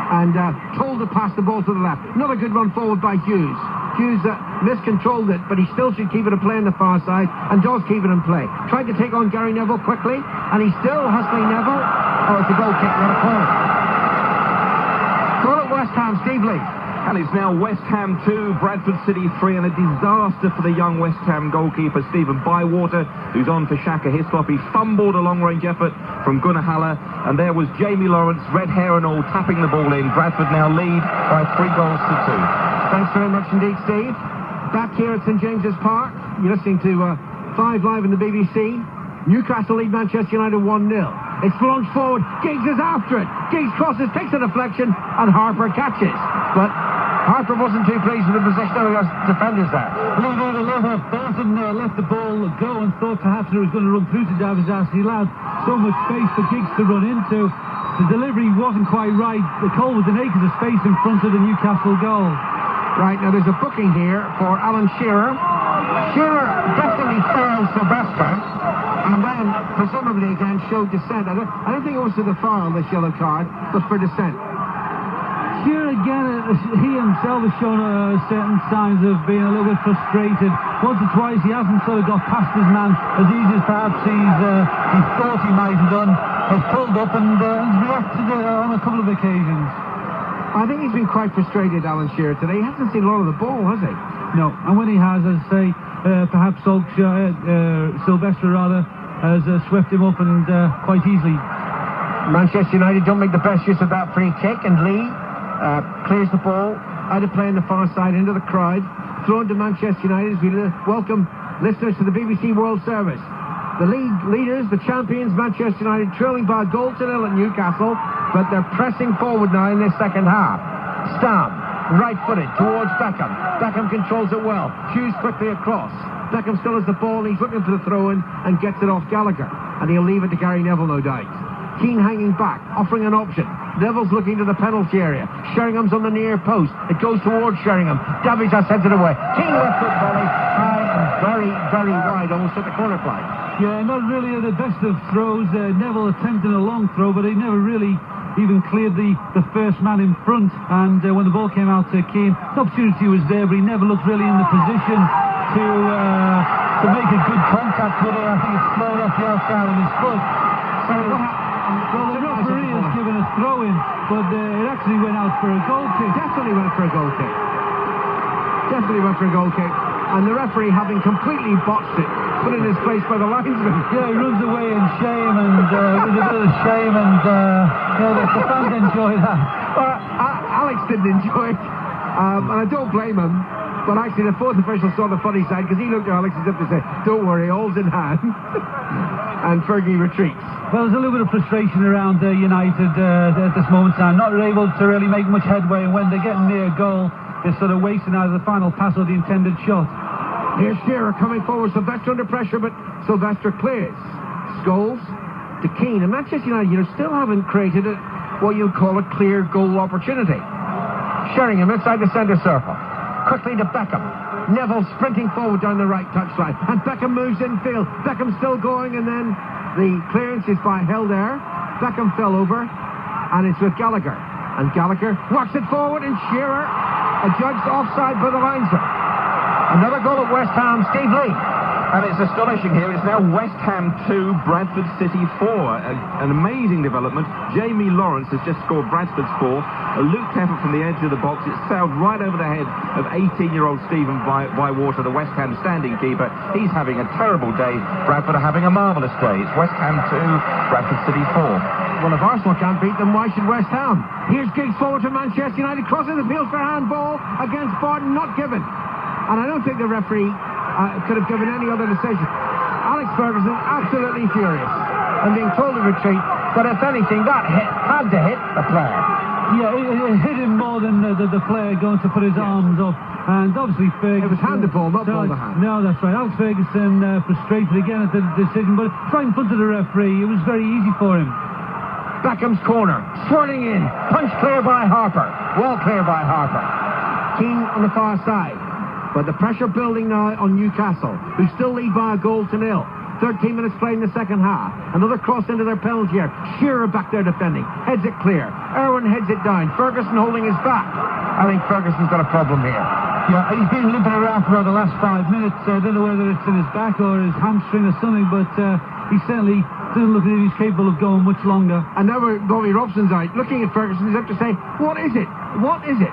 And told to pass the ball to the left. Another good run forward by Hughes. Hughes miscontrolled it, but he still should keep it in play on the far side, and does keep it in play. Tried to take on Gary Neville quickly, and he's still hustling Neville. Oh, it's a goal kick, not a corner. Goal at West Ham, Steve Lee. And it's now West Ham 2, Bradford City 3, and a disaster for the young West Ham goalkeeper Stephen Bywater, who's on for Shaka Hislop. He fumbled a long-range effort from Gunnar Haller, and there was Jamie Lawrence, red hair and all, tapping the ball in. Bradford now lead by 3 goals to 2. Thanks very much indeed, Steve. Back here at St James's Park, you're listening to 5 Live in the BBC. Newcastle lead Manchester United 1-0. It's launched forward. Giggs is after it. Giggs crosses, takes a deflection, and Harper catches. But Harper wasn't too pleased with the position of his defenders there. Bolton let the ball go and thought perhaps it was going to run through to Davies as he allowed so much space for Giggs to run into. The delivery wasn't quite right. The goal was an acre of space in front of the Newcastle goal. Right, now there's a booking here for Alan Shearer. Shearer definitely fouled Sylvester, and then presumably again showed dissent. I don't think it was to the foul, this yellow card, but for dissent. Shearer again, he himself has shown certain signs of being a little bit frustrated. Once or twice he hasn't sort of got past his man as easy as perhaps he thought he might have done. Has pulled up and reacted on a couple of occasions. I think he's been quite frustrated, Alan Shearer, today. He hasn't seen a lot of the ball, has he? No, and when he has, as I say, perhaps Sylvester rather has swept him up and quite easily. Manchester United don't make the best use of that free kick, and Lee clears the ball out of play on the far side into the crowd. Thrown to Manchester United as we welcome listeners to the BBC World Service. The league leaders, the champions, Manchester United, trailing by a goal to 0 at Newcastle, but they're pressing forward now in this second half. Stam, right-footed towards Beckham. Beckham controls it well. Hughes quickly across. Beckham still has the ball, and he's looking for the throw-in and gets it off Gallagher. And he'll leave it to Gary Neville, no doubt. Keane hanging back, offering an option. Neville's looking to the penalty area. Sheringham's on the near post. It goes towards Sheringham. Davies has sent it away. Keane left foot volley, high and very, very wide, almost at the corner flag. Yeah, not really the best of throws. Neville attempted a long throw, but he never really even cleared the first man in front. And when the ball came out to Keane, the opportunity was there, but he never looked really in the position to make a good contact with it. I think it's slowed off the outside of his foot. So well, the referee has given a throw-in, but it actually went out for a goal kick. Definitely went for a goal kick. Definitely went for a goal kick. And the referee, having completely botched it, put it in his place by the linesman. Yeah, he runs away in shame, and there's a bit of shame, and the fans enjoy that. Well, Alex didn't enjoy it, and I don't blame him. But actually, the fourth official saw the funny side, because he looked at Alex as if to say, don't worry, all's in hand. And Fergie retreats. Well, there's a little bit of frustration around United at this moment in time. Not able to really make much headway, and when they're getting near goal, they're sort of wasting either the final pass or the intended shot. Here's Shearer coming forward. Sylvester under pressure, but Sylvester clears. Scholes to Keane. And Manchester United, still haven't created what you'd call a clear goal opportunity. Sheringham inside the centre circle. Quickly to Beckham. Neville sprinting forward down the right touchline. And Beckham moves infield. Beckham still going, and then the clearance is by Helder. Beckham fell over, and it's with Gallagher. And Gallagher walks it forward, and Shearer adjudged offside by the linesman. Another goal at West Ham, Steve Lee. And it's astonishing here. It's now West Ham 2, Bradford City 4. An amazing development. Jamie Lawrence has just scored Bradford's 4. A looped effort from the edge of the box. It sailed right over the head of 18-year-old Stephen Bywater, the West Ham standing keeper. He's having a terrible day. Bradford are having a marvellous day. It's West Ham 2, Bradford City 4. Well, if Arsenal can't beat them, why should West Ham? Here's Giggs forward to Manchester United, crossing the field for handball against Barton, not given. And I don't think the referee could have given any other decision. Alex Ferguson absolutely furious and being told to retreat, but if anything, that had to hit the player. Yeah, it hit him more than the player going to put his arms up. And obviously Ferguson... It was hand to ball, not ball to hand. No, that's right. Alex Ferguson frustrated again at the decision, but right in front of the referee, it was very easy for him. Beckham's corner, swirling in, punch clear by Harper, well clear by Harper. Keane on the far side. But the pressure building now on Newcastle, who still lead by a goal to nil. 13 minutes played in the second half. Another cross into their penalty area. Shearer back there defending. Heads it clear. Irwin heads it down. Ferguson holding his back. I think Ferguson's got a problem here. Yeah, he's been limping around for the last 5 minutes. I don't know whether it's in his back or his hamstring or something, but he certainly doesn't look as if he's capable of going much longer. And now Bobby Robson's out, looking at Ferguson, he's up to say, what is it? What is it?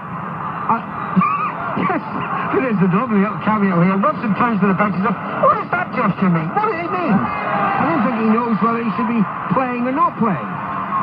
Yes, it is a lovely little cameo here. Robson turns to the bench and says, what does that gesture mean? What does it mean? I don't think he knows whether he should be playing or not playing.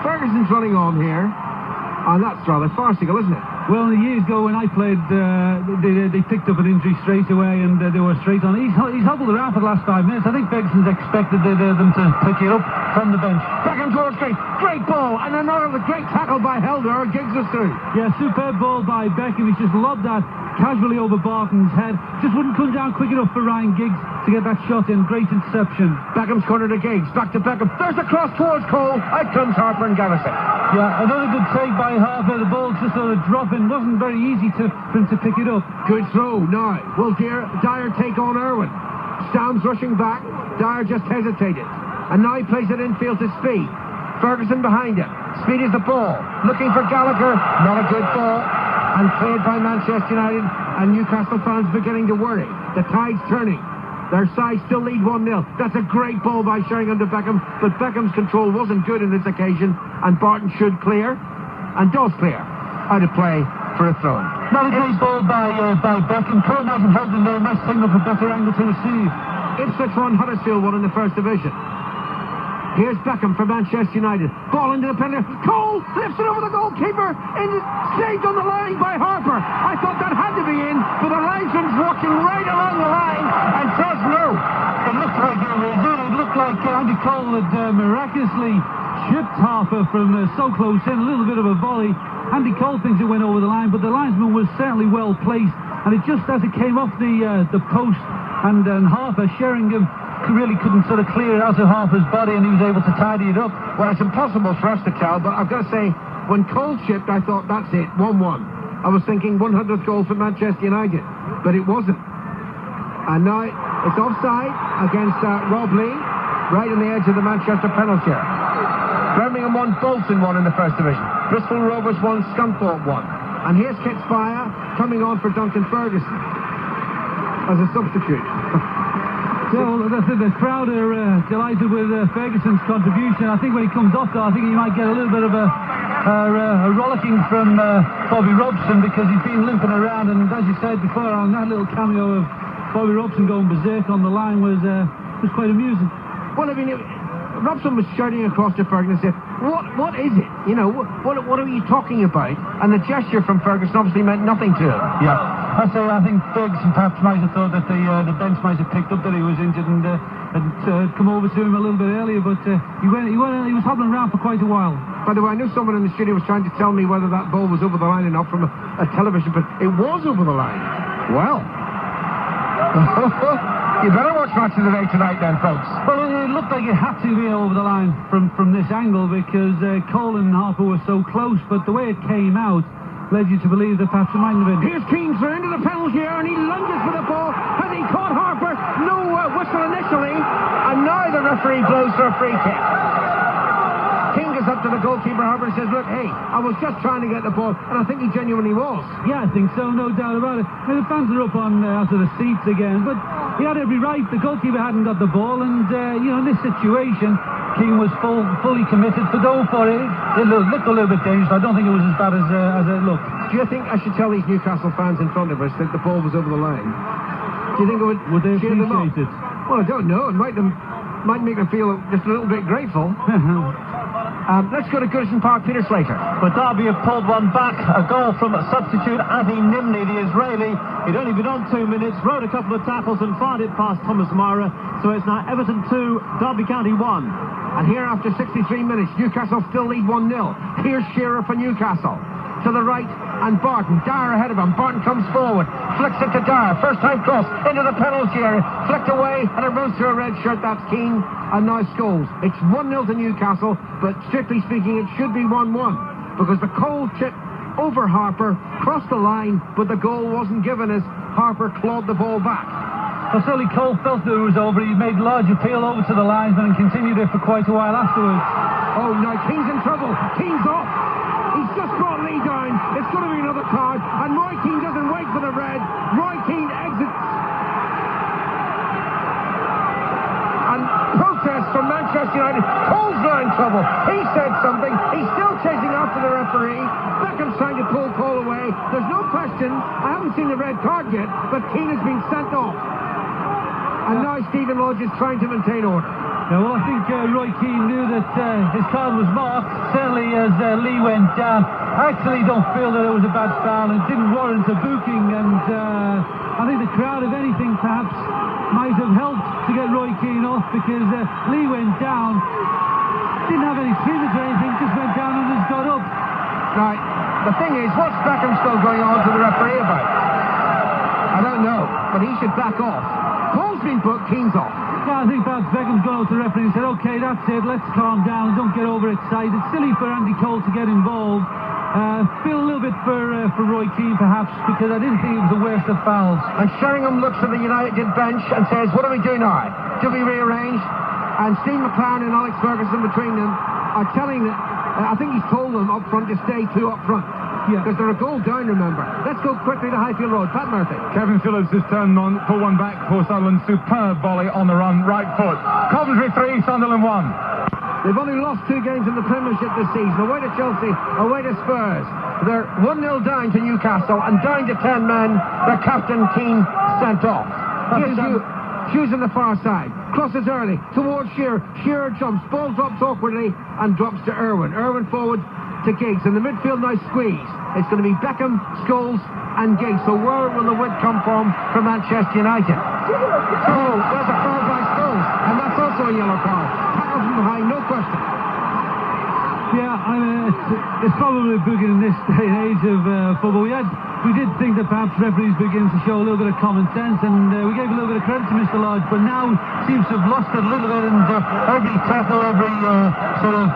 Ferguson's running on here, and that's rather farcical, isn't it? Well, years ago when I played, they picked up an injury straight away, and they were straight on. He's hobbled around for the last 5 minutes. I think Ferguson's expected them to pick it up from the bench. Beckham towards great ball, and another great tackle by Helder. Giggs us through. Yeah, superb ball by Beckham. He's just lobbed that casually over Barton's head. Just wouldn't come down quick enough for Ryan Giggs to get that shot in. Great interception. Beckham's corner to Giggs. Back to Beckham. There's a cross towards Cole. Out comes Harper and Garrison. Yeah, another good take by Harper. The ball just sort of dropping. Wasn't very easy for him to pick it up. Good throw now. Will Dyer take on Irwin? Stounds rushing back. Dyer just hesitated. And now he plays it infield to Speed. Ferguson behind him. Speed is the ball. Looking for Gallagher. Not a good ball. And played by Manchester United, and Newcastle fans beginning to worry. The tide's turning. Their side still lead 1-0. That's a great ball by Sheringham to Beckham, but Beckham's control wasn't good in this occasion, and Barton should clear, and does clear. Out of play for a throw. Not a great ball by Beckham. Cole might have held in there. Nice signal for better angle to receive. Ipswich 1, Huddersfield 1 in the First Division. Here's Beckham for Manchester United. Ball into the penalty. Cole lifts it over the goalkeeper. And saved on the line by Harper. I thought that had to be in, but the linesman's walking right along the line and says no. It looked like it looked like Andy Cole had miraculously chipped Harper from so close in. A little bit of a volley. Andy Cole thinks it went over the line, but the linesman was certainly well placed. And it just as it came off the post, and Harper, Sheringham really couldn't sort of clear it out of Harper's body, and he was able to tidy it up. Well, it's impossible for us to tell, but I've got to say, when Cole chipped, I thought, that's it, 1-1. I was thinking 100th goal for Manchester United, but it wasn't. And now it's offside against Rob Lee, right on the edge of the Manchester penalty area. Birmingham 1, Bolton 1 in the First Division. Bristol Rovers 1, Scunthorpe 1. And here's Kit Spire coming on for Duncan Ferguson as a substitute. Well, the crowd are delighted with Ferguson's contribution. I think when he comes off, though, I think he might get a little bit of a rollicking from Bobby Robson, because he's been limping around, and as you said before, on that little cameo of Bobby Robson going berserk on the line was quite amusing. Well, I mean, Robson was shouting across to Ferguson and said, what is it? You know, what are you talking about? And the gesture from Ferguson obviously meant nothing to him. Yeah, I think Ferguson perhaps might have thought that the bench might have picked up that he was injured and come over to him a little bit earlier, but he was hobbling around for quite a while. By the way, I knew someone in the studio was trying to tell me whether that ball was over the line or not from a television, but it was over the line. Well. You better watch Match of the Day tonight then, folks. Well, it looked like it had to be over the line from this angle, because Cole and Harper were so close, but the way it came out led you to believe that perhaps it mightn't have been. Here's Keane through into the penalty area, and he lunges for the ball. Has he caught Harper? No whistle initially, and now the referee blows for a free kick. King goes up to the goalkeeper, Harper, and says, look, hey, I was just trying to get the ball, and I think he genuinely was. Yeah, I think so, no doubt about it. I mean, the fans are up on out of the seats again, but he had every right. The goalkeeper hadn't got the ball, and, in this situation, King was fully committed to go for it. It looked a little bit dangerous. I don't think it was as bad as it looked. Do you think I should tell these Newcastle fans in front of us that the ball was over the line? Do you think it would they cheer them up? appreciate it? Well, I don't know. It might make them feel just a little bit grateful. Let's go to Goodison Park, Peter Slater. But Derby have pulled one back. A goal from a substitute Adi Nimni, the Israeli. He'd only been on 2 minutes, rode a couple of tackles and fired it past Thomas Mara. So it's now Everton 2, Derby County 1. And here, after 63 minutes, Newcastle still lead 1-0. Here's Shearer for Newcastle. To the right, and Barton. Dyer ahead of him. Barton comes forward, flicks it to Dyer. First time cross into the penalty area. Flicked away, and it runs through a red shirt. That's Keane, and now Scholes. It's 1-0 to Newcastle, but strictly speaking, it should be 1-1, because the Cole chip over Harper crossed the line, but the goal wasn't given as Harper clawed the ball back. Well, certainly Cole felt that it was over. He made large appeal over to the linesman and continued it for quite a while afterwards. Oh, now Keane's in trouble. Keane's off. He's just brought Lee down. It's going to be another card, and Roy Keane doesn't wait for the red. Roy Keane exits. And protest from Manchester United. Cole's now in trouble. He said something. He's still chasing after the referee. Beckham's trying to pull Cole away. There's no question. I haven't seen the red card yet, but Keane has been sent off. And now Stephen Lodge is trying to maintain order. Yeah, well, I think Roy Keane knew that his card was marked, certainly as Lee went down. I actually don't feel that it was a bad foul, and it didn't warrant a booking, and I think the crowd, if anything, perhaps might have helped to get Roy Keane off, because Lee went down, didn't have any treatment or anything, just went down and has got up. Right, the thing is, what's Beckham still going on to the referee about? I don't know, but he should back off. Cole's been booked, Keane's off. Yeah, I think perhaps Beckham's gone out to the referee and said, OK, that's it, let's calm down, don't get overexcited. It's silly for Andy Cole to get involved. Feel a little bit for Roy Keane, perhaps, because I didn't think it was the worst of fouls. And Sheringham looks at the United bench and says, what do we do now? Do we rearrange? And Steve McLaren and Alex Ferguson between them are telling them, I think he's told them up front to stay two up front. Because they're a goal down, remember. Let's go quickly to Highfield Road. Pat Murphy. Kevin Phillips has turned on, put one back for Sunderland. Superb volley on the run, right foot. Coventry 3, Sunderland 1. They've only lost 2 games in the Premiership this season. Away to Chelsea, away to Spurs. They're 1-0 down to Newcastle, and down to 10 men. Their captain, Keane, sent off. Here's Hughes on the far side. Crosses early towards Shearer. Shearer jumps, ball drops awkwardly, and drops to Irwin. Irwin forward to Giggs, and the midfield now squeeze. It's going to be Beckham, Scholes, and Giggs. So where will the width come from Manchester United? Oh, there's a foul by Scholes, and that's also a yellow card. Tackle from behind, no question. Yeah, I mean, it's probably booking in this day and age of football. We had we did think that perhaps referees begin to show a little bit of common sense, and we gave a little bit of credit to Mr. Lodge, but now seems to have lost it a little bit, and every tackle, every sort of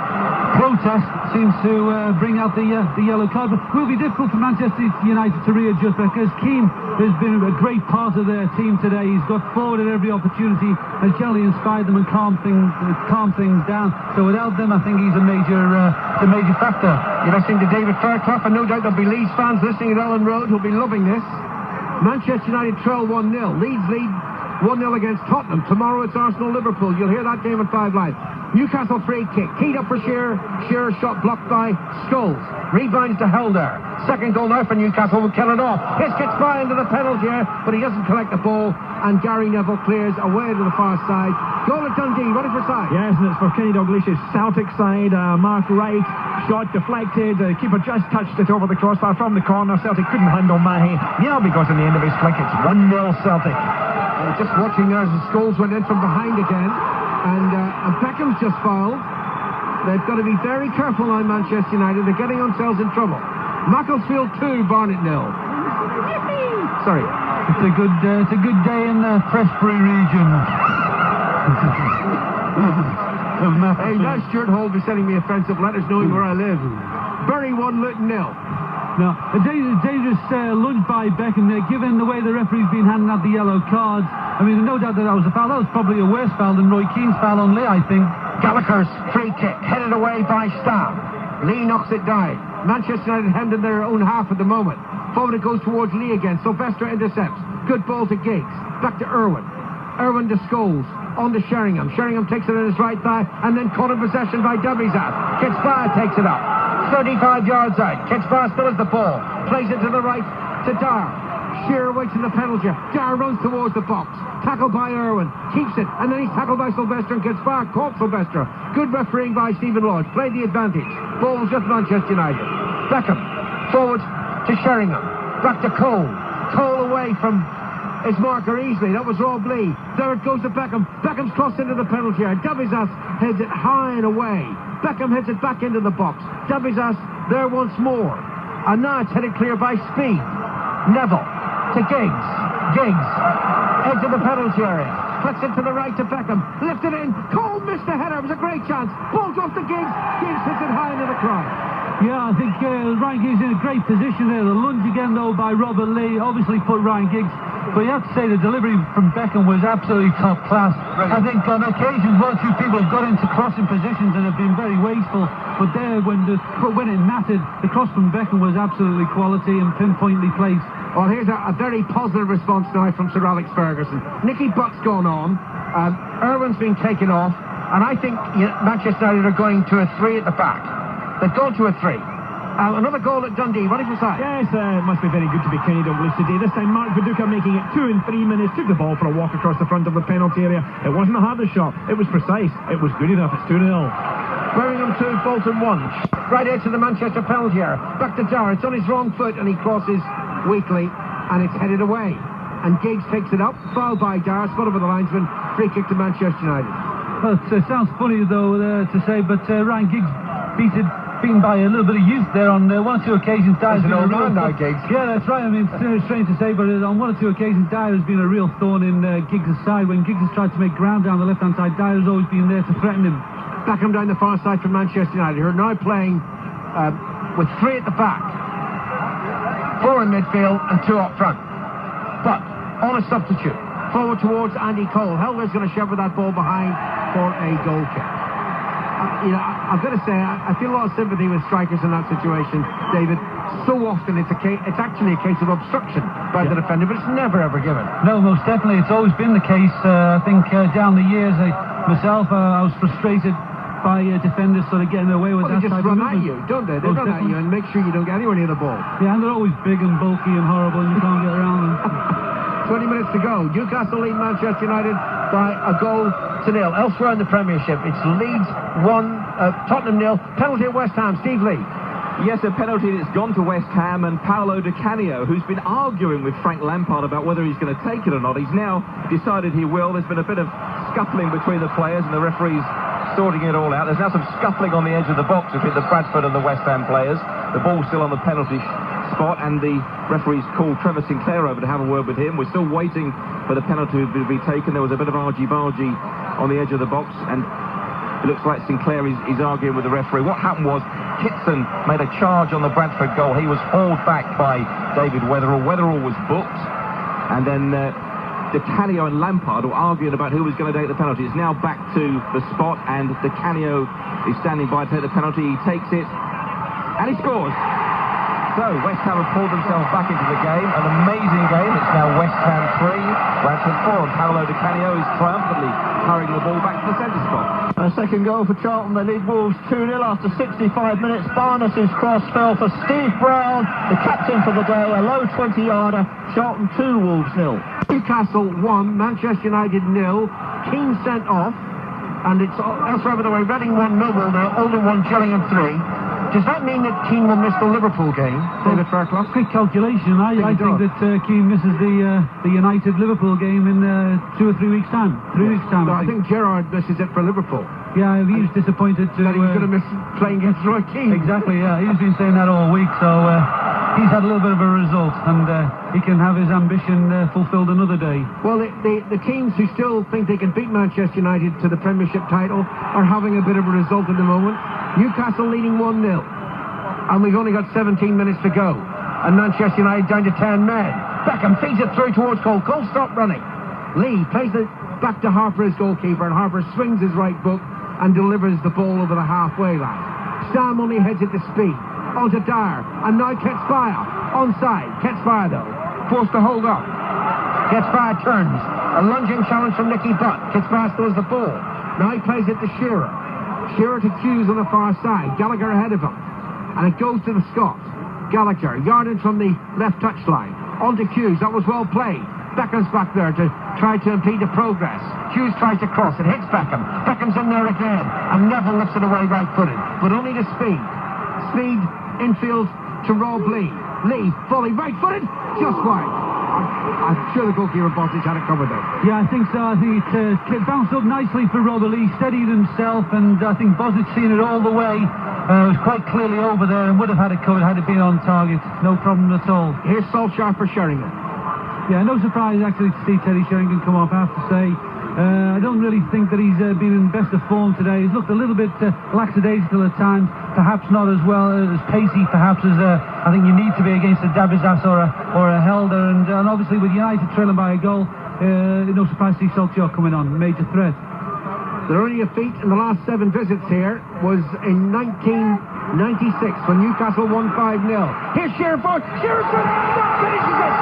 protest seems to bring out the yellow card. But it will be difficult for Manchester United to readjust, because Keane has been a great part of their team today. He's got forward at every opportunity, has generally inspired them and calmed things down. So without them, I think he's a major factor. You're listening to David Fairclough, and no doubt there'll be Leeds fans listening at Ellen Road who'll be loving this. Manchester United trail 1-0. Leeds lead 1-0 against Tottenham. Tomorrow it's Arsenal-Liverpool. You'll hear that game at 5 Live. Newcastle free kick. Keyed up for Shearer. Shearer shot blocked by Scholes. Rebounds to Helder. Second goal now for Newcastle. Will kill it off. His gets by into the penalty area, but he doesn't collect the ball. And Gary Neville clears away to the far side. Goal at Dundee. Ready for side. Yes, and it's for Kenny Dalglish's Celtic side. Mark Wright. Shot deflected. The keeper just touched it over the crossbar from the corner. Celtic couldn't handle Mahi. Nearly got in the end of his flick. It's 1-0 Celtic. Just watching there as the Scholes went in from behind again. And Beckham's just fouled. They've got to be very careful now, Manchester United. They're getting themselves in trouble. Macclesfield 2, Barnet 0. Sorry. It's a good day in the Prestbury region. Hey, now Stuart Hall be sending me offensive letters knowing where I live. Bury 1, Luton 0. Now, a dangerous lunge by Beckham there, given the way the referee's been handing out the yellow cards. I mean, no doubt that was a foul. That was probably a worse foul than Roy Keane's foul on Lee, I think. Gallagher's free kick, headed away by Stamm. Lee knocks it down. Manchester United hemmed in their own half at the moment. Forward it goes towards Lee again. Sylvester intercepts. Good ball to Giggs. Back to Irwin. Irwin to Scholes. On to Sheringham. Sheringham takes it in his right thigh, and then caught in possession by Dubizat. Kitsbar takes it up. 35 yards out. Kitsbar still has the ball. Plays it to the right to Dar. Shearer waits in the penalty. Dar runs towards the box. Tackled by Irwin. Keeps it. And then he's tackled by Sylvester, and Kitsbar caught Sylvester. Good refereeing by Stephen Lodge. Played the advantage. Ball was just Manchester United. Beckham. Forward to Sheringham. Back to Cole. Cole away from his marker easily. That was Rob Lee. There it goes to Beckham. Beckham's crossed into the penalty area. Dubizas heads it high and away. Beckham heads it back into the box. Dubizas there once more. And now it's headed clear by Speed. Neville to Giggs. Giggs edge of the penalty area. Flicks it to the right to Beckham. Lifted in. Cole missed the header. It was a great chance. Ball's off to Giggs. Giggs hits it high into the crowd. Yeah, I think Ryan Giggs in a great position there. The lunge again, though, by Robert Lee obviously put Ryan Giggs. But you have to say the delivery from Beckham was absolutely top class. Brilliant. I think on occasions one or two people have got into crossing positions and have been very wasteful. But there, when it mattered, the cross from Beckham was absolutely quality and pinpointly placed. Well, here's a very positive response now from Sir Alex Ferguson. Nicky Butt's gone on. Irwin's been taken off. And I think Manchester United are going to a 3 at the back. They've gone to a 3. Another goal at Dundee. Ready for side? Yes, it must be very good to be Kenny Dalglish today. This time Mark Viduka making it 2 in 3 minutes. Took the ball for a walk across the front of the penalty area. It wasn't the hardest shot. It was precise. It was good enough. It's 2-0. Birmingham 2, Bolton 1. Right edge to the Manchester penalty area. Back to Dar. It's on his wrong foot and he crosses weakly and it's headed away. And Giggs takes it up. Foul by Dar. Spot over the linesman. Free kick to Manchester United. Well, it sounds funny though to say, but Ryan Giggs beaten by a little bit of youth there on 1 or 2 occasions. He's an old man now, Giggs. Yeah, that's right. I mean, it's strange to say, but on 1 or 2 occasions, Dyer has been a real thorn in Giggs' side. When Giggs has tried to make ground down the left-hand side, Dyer has always been there to threaten him. Beckham down the far side from Manchester United, who are now playing with 3 at the back, 4 in midfield and 2 up front. But on a substitute, forward towards Andy Cole. Helder's going to shove with that ball behind for a goal kick. I've got to say, I feel a lot of sympathy with strikers in that situation, David. So often it's actually a case of obstruction by the defender, but it's never ever given. No, most definitely. It's always been the case. I think down the years, myself, I was frustrated by defenders sort of getting away with that type of movement. They just run at you, don't they? They run at you and make sure you don't get anywhere near the ball. Yeah, and they're always big and bulky and horrible and you can't get around them. 20 minutes to go. Newcastle lead Manchester United by a goal to 0. Elsewhere in the Premiership, it's Leeds 1, Tottenham 0. Penalty at West Ham. Steve Lee. Yes, a penalty that's gone to West Ham, and Paolo Di Canio, who's been arguing with Frank Lampard about whether he's going to take it or not, he's now decided he will. There's been a bit of scuffling between the players and the referees sorting it all out. There's now some scuffling on the edge of the box between the Bradford and the West Ham players. The ball's still on the penalty spot, and the referee's called Trevor Sinclair over to have a word with him. We're still waiting for the penalty to be taken. There was a bit of argy-bargy on the edge of the box, and it looks like Sinclair is arguing with the referee. What happened was Kitson made a charge on the Bradford goal. He was hauled back by David Weatherall. Weatherall was booked, and then Di Canio and Lampard were arguing about who was going to take the penalty. It's now back to the spot, and Di Canio is standing by to take the penalty. He takes it, and he scores. So West Ham have pulled themselves back into the game. An amazing game. It's now West Ham 3, Bradford 4, and Paolo Di Canio is triumphantly carrying the ball back to the centre spot. A second goal for Charlton. They lead Wolves 2-0 after 65 minutes. Barnes's cross fell for Steve Brown, the captain for the day. A low 20-yarder. Charlton 2, Wolves 0. Newcastle 1, Manchester United 0. Keane sent off, and it's elsewhere by the way. Reading 1, Millwall there. Oldham 1, Gillingham 3. Does that mean that Keane will miss the Liverpool game, David Fairclough? Quick calculation. I think that Keane misses the United-Liverpool game in 2 or 3 weeks' time. 3 weeks' time, No, I think Gerrard misses it for Liverpool. Yeah, he was disappointed that he was going to miss playing against Roy Keane. Exactly, yeah. He's been saying that all week, so he's had a little bit of a result, and he can have his ambition fulfilled another day. Well, the teams who still think they can beat Manchester United to the Premiership title are having a bit of a result at the moment. Newcastle leading 1-0, and we've only got 17 minutes to go, and Manchester United down to 10 men. Beckham feeds it through towards Cole. Cole stopped running. Lee plays it back to Harper, his goalkeeper, and Harper swings his right foot and delivers the ball over the halfway line. Sam only heads it to speed. Onto Dyer, and now Ketspire. Onside. Ketspire, though, forced to hold up. Ketspire turns. A lunging challenge from Nicky Butt. Ketspire throws the ball. Now he plays it to Shearer. Shearer to Hughes on the far side. Gallagher ahead of him. And it goes to the Scot. Gallagher, yardage from the left touchline. On to Hughes. That was well played. Beckham's back there to try to impede the progress. Hughes tries to cross. It hits Beckham. Beckham's in there again. And Neville lifts it away right-footed. But only to speed. Speed infield to Rob Lee. Lee, volley, right-footed. Just wide. I'm sure the goalkeeper Bosic had it covered though. Yeah, I think so. I think it bounced up nicely for Robert Lee, steadied himself, and I think Bosic seen it all the way. It was quite clearly over there and would have had it covered had it been on target. No problem at all. Here's Solskjaer for Sheringham. Yeah, no surprise actually to see Teddy Sheringham come off, I have to say. I don't really think that he's been in best of form today. He's looked a little bit lackadaisical at times, perhaps not as well as pacey, perhaps as I think you need to be against a Dabizas or a Helder, and obviously with United trailing by a goal, no surprise to see Solskjaer coming on, major threat. Their only defeat in the last 7 visits here was in 1996 when Newcastle won 5-0. Here's Shearer forward. Shearer finishes it.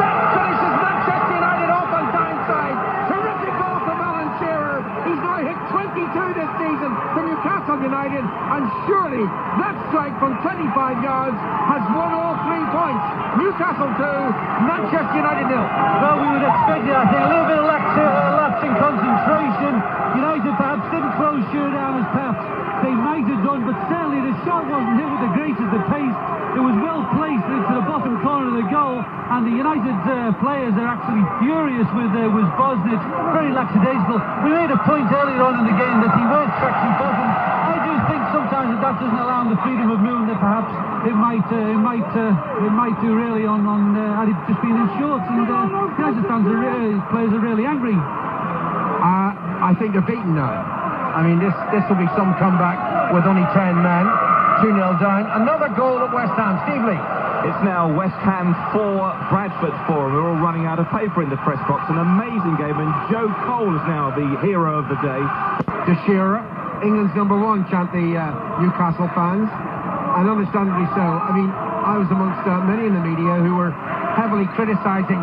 That finishes Manchester United off on downside. Terrific goal from Alan Shearer. He's now hit 22 this season for Newcastle United, and surely that strike from 25 yards has won all 3 points. Newcastle 2, Manchester United 0. Well, we would expect it, I think, a little bit of lapse in concentration. United perhaps didn't close Shearer down as perhaps they might have done, but certainly the shot wasn't hit with the greatest of pace. It was well placed into the bottom corner of the goal, and the United players are actually furious with Bosnich, very lackadaisical. We made a point earlier on in the game that he was tracking bottom. I do think sometimes that doesn't allow him the freedom of movement that perhaps it might do really on had it just been in shorts, and United fans players are really angry. I think they're beaten now. I mean, this will be some comeback with only 10 men. 2-0 down. Another goal at West Ham. Steve Lee. It's now West Ham 4, Bradford 4. We're all running out of paper in the press box. An amazing game, and Joe Cole is now the hero of the day. De Shearer, England's number 1, chant the Newcastle fans, and understandably so. I mean, I was amongst many in the media who were heavily criticising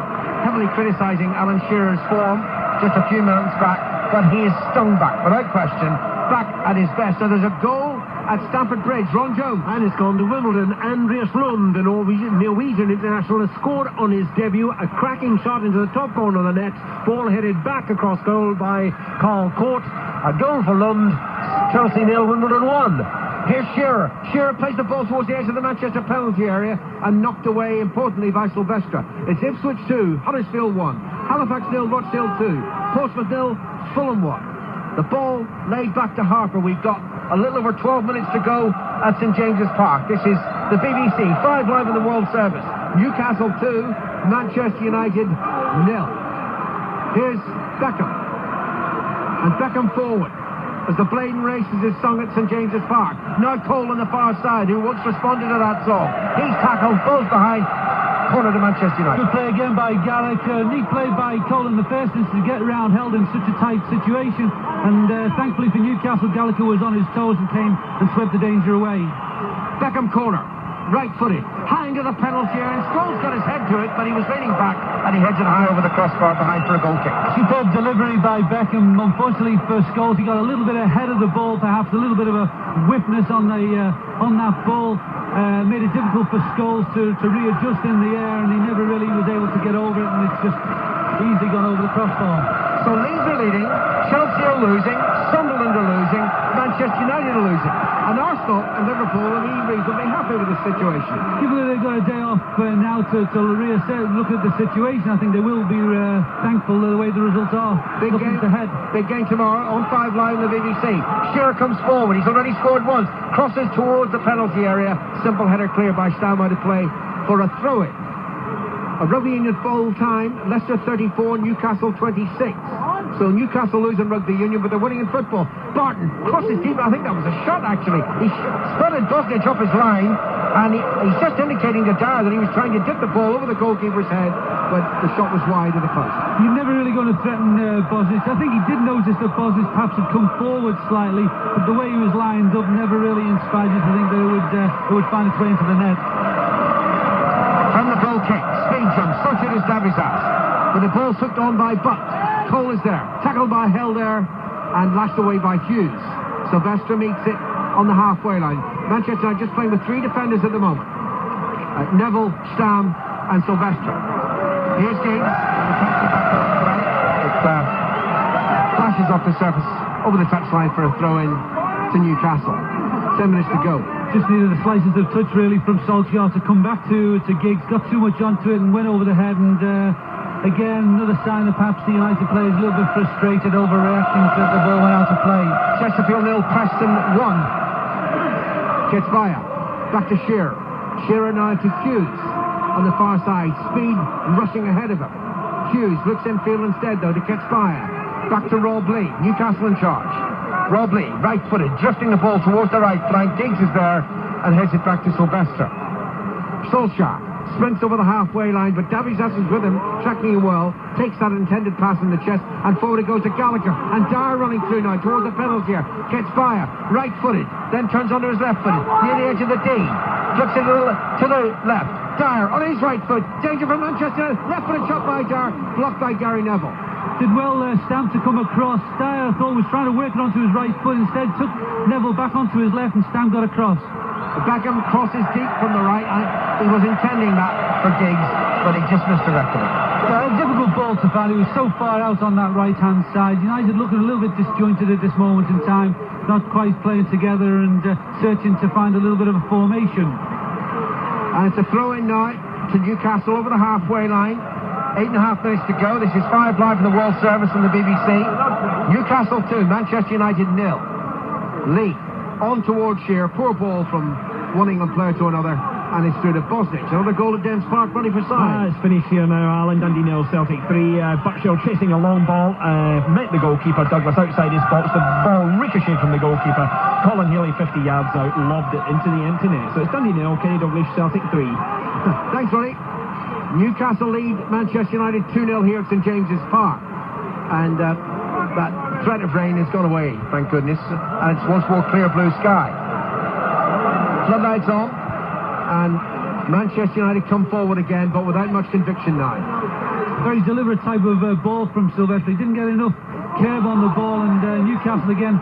Alan Shearer's form just a few moments back, but he is stung back, without question, back at his best. So there's a goal at Stamford Bridge. Ron Jones. And it's gone to Wimbledon. Andreas Lund, the Norwegian international, has scored on his debut. A cracking shot into the top corner of the net. Ball headed back across goal by Carl Court. A goal for Lund. Chelsea 0, Wimbledon 1. Here's Shearer. Shearer plays the ball towards the edge of the Manchester penalty area and knocked away, importantly, by Silvestre. It's Ipswich 2, Huddersfield 1. Halifax 0, Rochdale 2. Portsmouth 0, Fulham 1. The ball laid back to Harper. We've got a little over 12 minutes to go at St James's Park. This is the BBC, 5 live in the World Service. Newcastle 2, Manchester United 0. Here's Beckham. And Beckham forward as the Bladen Races is sung at St James's Park. Now Cole on the far side, who once responded to that song. He's tackled, falls behind, corner to Manchester United. Good play again by Gallagher. Neat play by Cole in the first instance to get around, held in such a tight situation. And thankfully for Newcastle, Gallagher was on his toes and came and swept the danger away. Beckham corner. Right-footed, high into the penalty area, and Scholes got his head to it, but he was leaning back, and he heads it high over the crossbar behind for a goal kick. Superb delivery by Beckham. Unfortunately for Scholes, he got a little bit ahead of the ball, perhaps a little bit of a whipness on that ball. Made it difficult for Scholes to readjust in the air, and he never really was able to get over it, and it's just easily gone over the crossbar. So Leeds are leading, Chelsea are losing, Sunderland are losing, Manchester United are losing. And Arsenal and Liverpool are reasonably happy with the situation. Given that they've got a day off now to reassess, look at the situation, I think they will be thankful the way the results are. Big game tomorrow on 5 Live on the BBC. Shearer comes forward. He's already scored once. Crosses towards the penalty area. Simple header clear by Stamm out of play for a throw-in. A rugby union full time. Leicester 34, Newcastle 26. So Newcastle losing rugby union, but they're winning in football. Barton crosses deep. I think that was a shot, actually. He spotted Bosnich up his line, and he's just indicating to Dyer that he was trying to dip the ball over the goalkeeper's head, but the shot was wide of the post. You're never really going to threaten Bosnich. I think he did notice that Bosnich perhaps had come forward slightly, but the way he was lined up never really inspired you to think that it would find its way into the net. From the goal kick, speed jump, such it is Davizas. But the ball hooked on by Butt. Cole is there, tackled by Helder and lashed away by Hughes. Sylvester meets it on the halfway line. Manchester United just playing with 3 defenders at the moment. Neville, Stamm and Sylvester. Here's Giggs. It flashes off the surface over the touchline for a throw-in to Newcastle. 10 minutes to go. Just needed the slices of touch really from Solskjaer to come back to Giggs. Got too much onto it and went over the head, and again, another sign that perhaps the United players a little bit frustrated, overreacting that the ball went out of play. Chesterfield 0, Preston 1. Gets Via. Back to Shearer. Shearer now to Hughes on the far side. Speed rushing ahead of him. Hughes looks infield instead, though, to catch Via. Back to Rob Lee. Newcastle in charge. Rob Lee, right-footed, drifting the ball towards the right flank. Giggs is there and heads it back to Sylvester. Solskjaer sprints over the halfway line, but Davizas is with him, tracking him well, takes that intended pass in the chest, and forward it goes to Gallagher, and Dyer running through now towards the penalty here, gets Via, right-footed, then turns onto his left-footed, near the edge of the D, flicks it to the left, Dyer on his right foot, danger for Manchester, left-footed shot by Dyer, blocked by Gary Neville. Did well Stamm to come across. Dyer, I thought, was trying to work it onto his right foot, instead took Neville back onto his left, and Stamm got across. Beckham crosses deep from the right. He was intending that for Giggs, but he just missed the rest of it. A difficult ball to find. He was so far out on that right-hand side. United looking a little bit disjointed at this moment in time, not quite playing together and searching to find a little bit of a formation. And it's a throw-in now to Newcastle over the halfway line. 8.5 minutes to go. This is 5 Live in the World Service on the BBC. Newcastle 2, Manchester United 0. Lee on towards Shearer, poor ball from one England player to another, and it's through to Bosnich. Another goal at Dens Park, ready for side. It's finished here now, Alan. Dundee 0, Celtic 3. Birchall chasing a long ball, met the goalkeeper, Douglas, outside his box. The ball ricocheted from the goalkeeper. Colin Healy, 50 yards out, lobbed it into the empty net. So it's Dundee 0, Kenny Douglas, Celtic 3. Thanks, Ronnie. Newcastle lead Manchester United 2-0 here at St James's Park. And that threat of rain has gone away, thank goodness, and it's once more clear blue sky. Floodlights on, and Manchester United come forward again, but without much conviction now. Very deliberate type of ball from Sylvester. He didn't get enough curve on the ball, and Newcastle again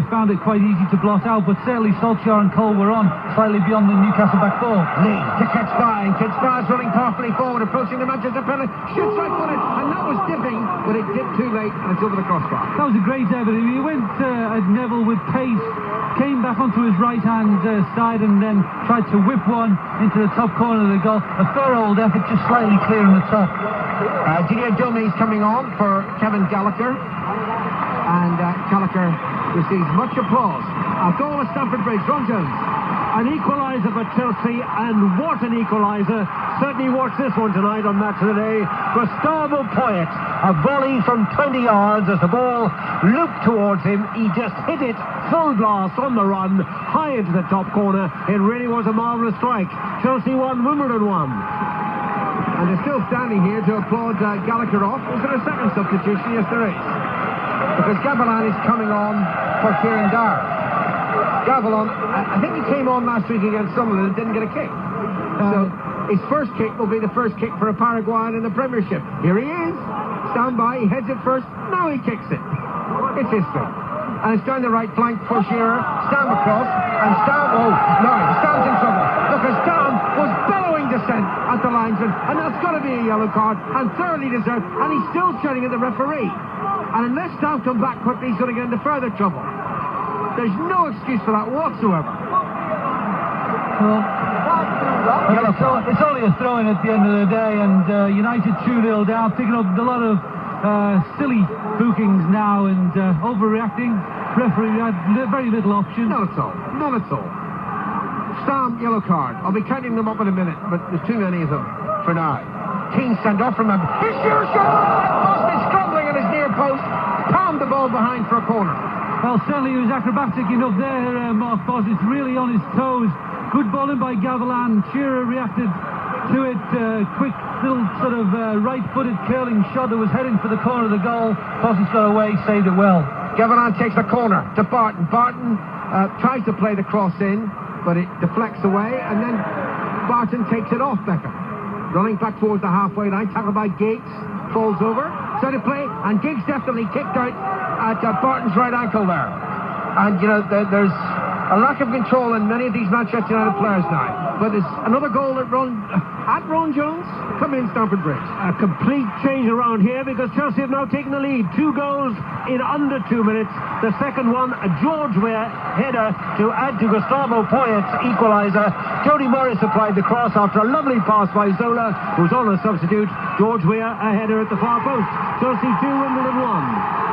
found it quite easy to blot out, but certainly Solskjaer and Cole were on slightly beyond the Newcastle back four. Lee to catch Spy, and Spy's running powerfully forward, approaching the Manchester penalty, shoots right footed, and that was dipping, but it dipped too late, and it's over the crossbar. That was a great effort. He went at Neville with pace, came back onto his right-hand side, and then tried to whip one into the top corner of the goal. A fair old effort, just slightly clear in the top. Didier Dumey's coming on for Kevin Gallagher, and Gallagher receives much applause. A goal at Stamford Bridge. Ron Jones. An equaliser for Chelsea, and what an equaliser. Certainly watch this one tonight on Match of the Day. Gustavo Poyet, a volley from 20 yards as the ball looped towards him. He just hit it full blast on the run, high into the top corner. It really was a marvellous strike. Chelsea won, Wimbledon won. And they're still standing here to applaud Gallagher off. Is there a second substitution? Yes, there is. Because Gavilan is coming on for Kieran Dyer. Gavilan, I think he came on last week against Sunderland and didn't get a kick. So his first kick will be the first kick for a Paraguayan in the Premiership. Here he is. Stand by. He heads it first. Now he kicks it. It's history. And it's down the right flank for Shearer. Stam across. And Stam... Oh, no. Stam's in trouble. Because Stam was bellowing dissent at the linesman. And that's got to be a yellow card. And thoroughly deserved. And he's still shouting at the referee. And unless Stam comes back quickly, he's going to get into further trouble. There's no excuse for that whatsoever. Well, it's only a throw-in at the end of the day, and United 2-0 down, picking up a lot of silly bookings now and overreacting. Referee had very little option. Not at all. None at all. Stam, yellow card. I'll be counting them up in a minute, but there's too many of them for now. Keane sent off from him. His sheer shot! Post is scrambling at his near post. Palmed the ball behind for a corner. Well, certainly he was acrobatic enough there, Mark Boss. It's really on his toes. Good bowling by Gavilan. Shearer reacted to it. Quick little sort of right-footed curling shot that was heading for the corner of the goal. Boss's got away, saved it well. Gavilan takes the corner to Barton. Barton tries to play the cross in, but it deflects away, and then Barton takes it off Beckham. Running back towards the halfway line, tackled by Giggs, falls over, trying to play, and Giggs definitely kicked out at Barton's right ankle there. And, you know, there's a lack of control in many of these Manchester United players now. But there's another goal at Ron Jones. Come in, Stamford Bridge. A complete change around here because Chelsea have now taken the lead. 2 goals in under 2 minutes. The second one, a George Weah header to add to Gustavo Poyet's equaliser. Jody Morris applied the cross after a lovely pass by Zola, who's on a substitute. George Weah, a header at the far post. Chelsea 2, Wimbledon 1.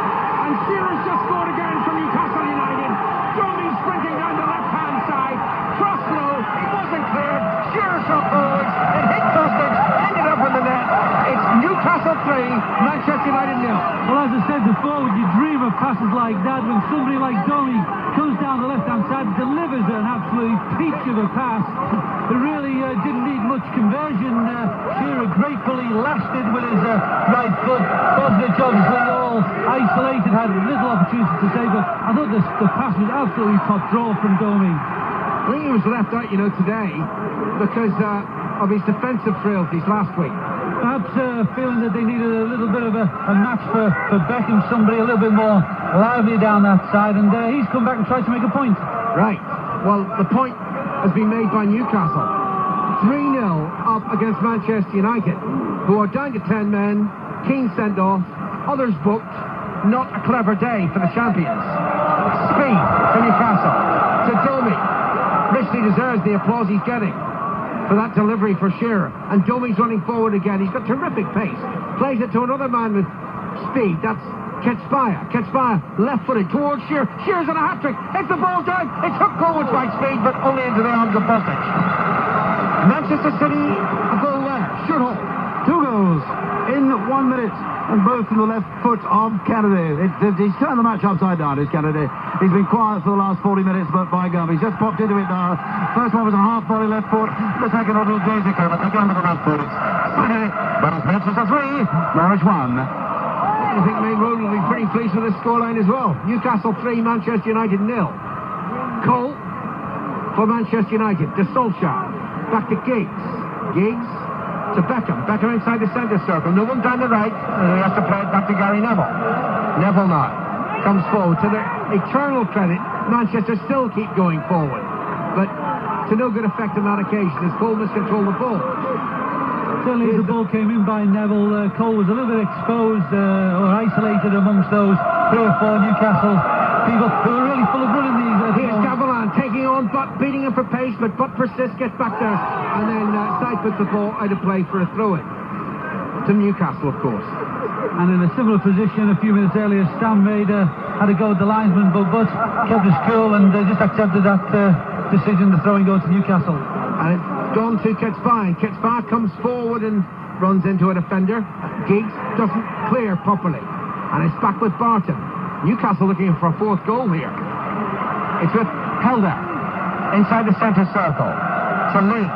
And Shearer's just scored again from Newcastle United. Domi sprinting down the left-hand side. Cross low. It wasn't cleared. Shearer shot forwards. It hit Kostic. Ended up in the net. It's Newcastle 3, Manchester United 0. Well, as I said before, you dream of passes like that when somebody like Domi comes down the left-hand side, delivers an absolute peach of a pass. It really didn't need much conversion. Shearer gratefully lashed it with his right foot. Kostic obviously all isolated, had little opportunity to save, but I thought the pass was absolutely top draw from Domi. I think he was left out, you know, today because of his defensive frailties last week. Perhaps feeling that they needed a little bit of a match for Beckham, somebody a little bit more lively down that side, and he's come back and tried to make a point. Right. Well, the point has been made by Newcastle. 3-0 up against Manchester United, who are down to 10 men. Keane sent off, others booked. Not a clever day for the champions. Speed for Newcastle. To Domi. Richly deserves the applause he's getting for that delivery for Shearer. And Domi's running forward again. He's got terrific pace. Plays it to another man with speed. That's Ketspire. Ketspire left-footed towards Shearer. Shearer's on a hat-trick. It's the ball down. It's hooked forward by speed, but only into the arms of Bostic. Manchester City, a goal there. Should hold. 2 goals in 1 minute, and both from the left foot of Kennedy. He's turned the match upside down, is Kennedy. He's been quiet for the last 40 minutes, but by God, he's just popped into it now. First one was a half-volley left foot, the second one was Daisy Kerr, but again with the left foot. But it's Manchester 3, Norwich 1. I think Main Road will be pretty pleased with this scoreline as well. Newcastle 3, Manchester United 0. Cole for Manchester United to Solskjaer. Back to Giggs. Giggs to Beckham. Beckham inside the centre circle. No one down the right. And he has to play it back to Gary Neville. Neville now comes forward. To their eternal credit, Manchester still keep going forward. But to no good effect on that occasion as Cole miscontrolled the ball. Certainly as the ball came in by Neville, Cole was a little bit exposed or isolated amongst those 3 or 4 Newcastle people who are really full of run in these. Here's Gavilan taking on Butt, beating him for pace, but Butt persists, gets back there, and then side puts the ball out of play for a throw-in to Newcastle, of course. And in a similar position a few minutes earlier, Stam had a go at the linesman, but Butt kept his cool and just accepted that decision, the throwing goal to Newcastle. And it's gone to Ketspa, and Ketspa comes forward and runs into a defender. Giggs doesn't clear properly, and it's back with Barton. Newcastle looking for a fourth goal here. It's with Helder inside the centre circle to Lee.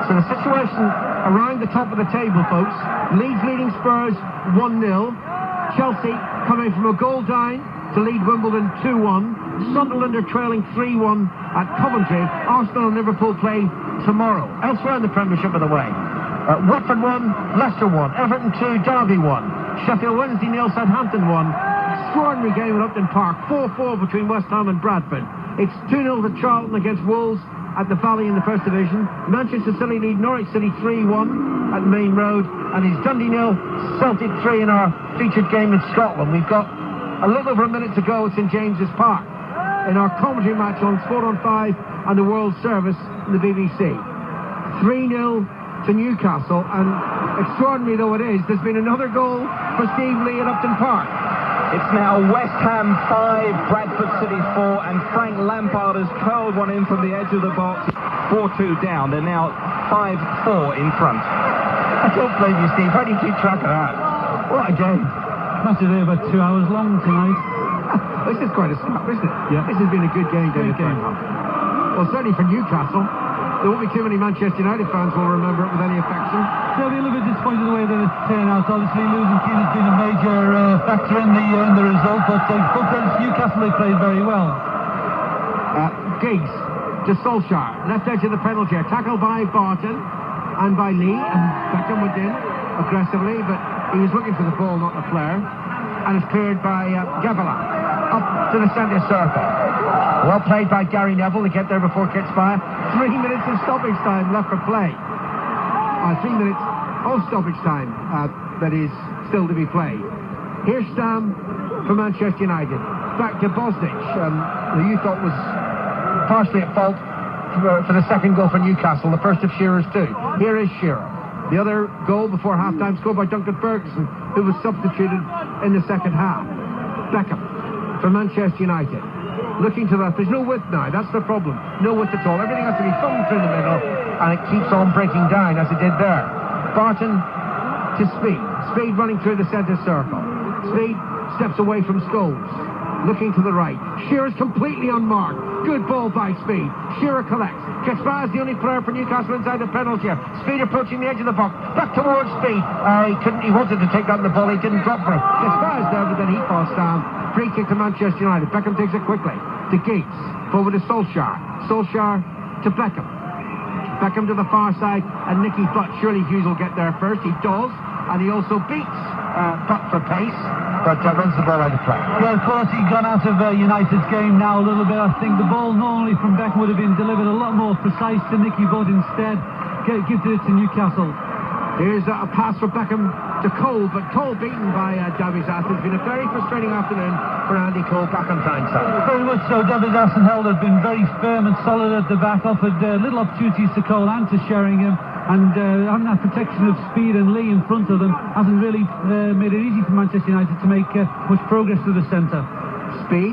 So the situation around the top of the table, folks. Leeds leading Spurs 1-0. Chelsea coming from a goal down to lead Wimbledon 2-1. Sunderland are trailing 3-1 at Coventry. Arsenal and Liverpool play tomorrow. Elsewhere in the Premiership, by the way. Watford 1, Leicester 1, Everton 2, Derby 1. Sheffield Wednesday 0, Southampton 1. Extraordinary game at Upton Park. 4-4 between West Ham and Bradford. It's 2-0 to Charlton against Wolves at the Valley in the First Division. Manchester City lead Norwich City 3-1 at Main Road. And it's Dundee 0, Celtic 3 in our featured game in Scotland. We've got a little over a minute to go at St James's Park in our commentary match on Sport on 5 and the World Service in the BBC. 3-0 to Newcastle, and extraordinary though it is, there's been another goal for Steve Lee at Upton Park. It's now West Ham 5, Bradford City 4, and Frank Lampard has curled one in from the edge of the box. 4-2 down, they're now 5-4 in front. I don't blame you, Steve. How do you keep track of that? What a game. Must have been about 2 hours long tonight. This is quite a scrap, isn't it? Yeah. This has been a good game down at game. Well, certainly for Newcastle. There won't be too many Manchester United fans will remember it with any affection. They'll be a little bit disappointed the way that it's turned out. Obviously, losing Keane has been a major factor in the result, but both against Newcastle they played very well. Giggs to Solskjaer, left edge of the penalty area, tackled by Barton and by Lee, and Beckham went in aggressively, but he was looking for the ball, not the player, and it's cleared by Gavila up to the centre circle. Well played by Gary Neville to get there before Kitsby. 3 minutes of stoppage time left for play. 3 minutes of stoppage time that is still to be played. Here's Stam for Manchester United. Back to Bosnich, who you thought was partially at fault for the second goal for Newcastle, the first of Shearer's too. Here is Shearer. The other goal before half-time scored by Duncan Ferguson, who was substituted in the second half. Beckham for Manchester United. Looking to that, there's no width now, that's the problem. No width at all, everything has to be thumbed through the middle, and it keeps on breaking down as it did there. Barton to Speed. Speed running through the centre circle. Speed steps away from Scholes. Looking to the right. Shearer's completely unmarked. Good ball by Speed. Shearer collects. Ketspa is the only player for Newcastle inside the penalty area. Speed approaching the edge of the box. Back towards Speed. He wanted to take out the ball. He didn't drop for it. Ketspa is there, but then he falls down. Free kick to Manchester United. Beckham takes it quickly to Giggs. Forward to Solskjaer. Solskjaer to Beckham. Beckham to the far side, and Nicky Butt. Surely Hughes will get there first. He does, and he also beats Butt for pace, but runs the ball out of play. Well, of course, he's gone out of United's game now a little bit. I think the ball normally from Beckham would have been delivered a lot more precise to Nicky Butt instead. Gives it to Newcastle. Here's a pass for Beckham to Cole, but Cole beaten by Davies Aston. It's been a very frustrating afternoon for Andy Cole back on Tyneside. Very much so. Davies Aston Helder has been very firm and solid at the back, offered little opportunities to Cole and to Sheringham, and having that protection of Speed and Lee in front of them hasn't really made it easy for Manchester United to make much progress to the centre. Speed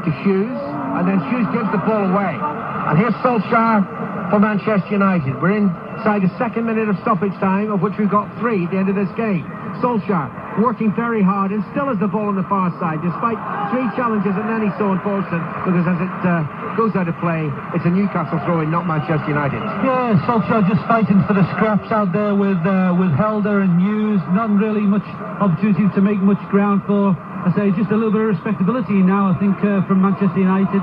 to Hughes, and then Hughes gives the ball away. And here's Solskjaer for Manchester United. We're inside the second minute of stoppage time, of which we've got 3 at the end of this game. Solskjaer working very hard and still has the ball on the far side, despite 3 challenges, and then he's so unfortunate because as it goes out of play, it's a Newcastle throw-in, not Manchester United. Yeah, Solskjaer just fighting for the scraps out there with Helder and Hughes. Not really much opportunity to make much ground for. I say just a little bit of respectability now, I think, from Manchester United.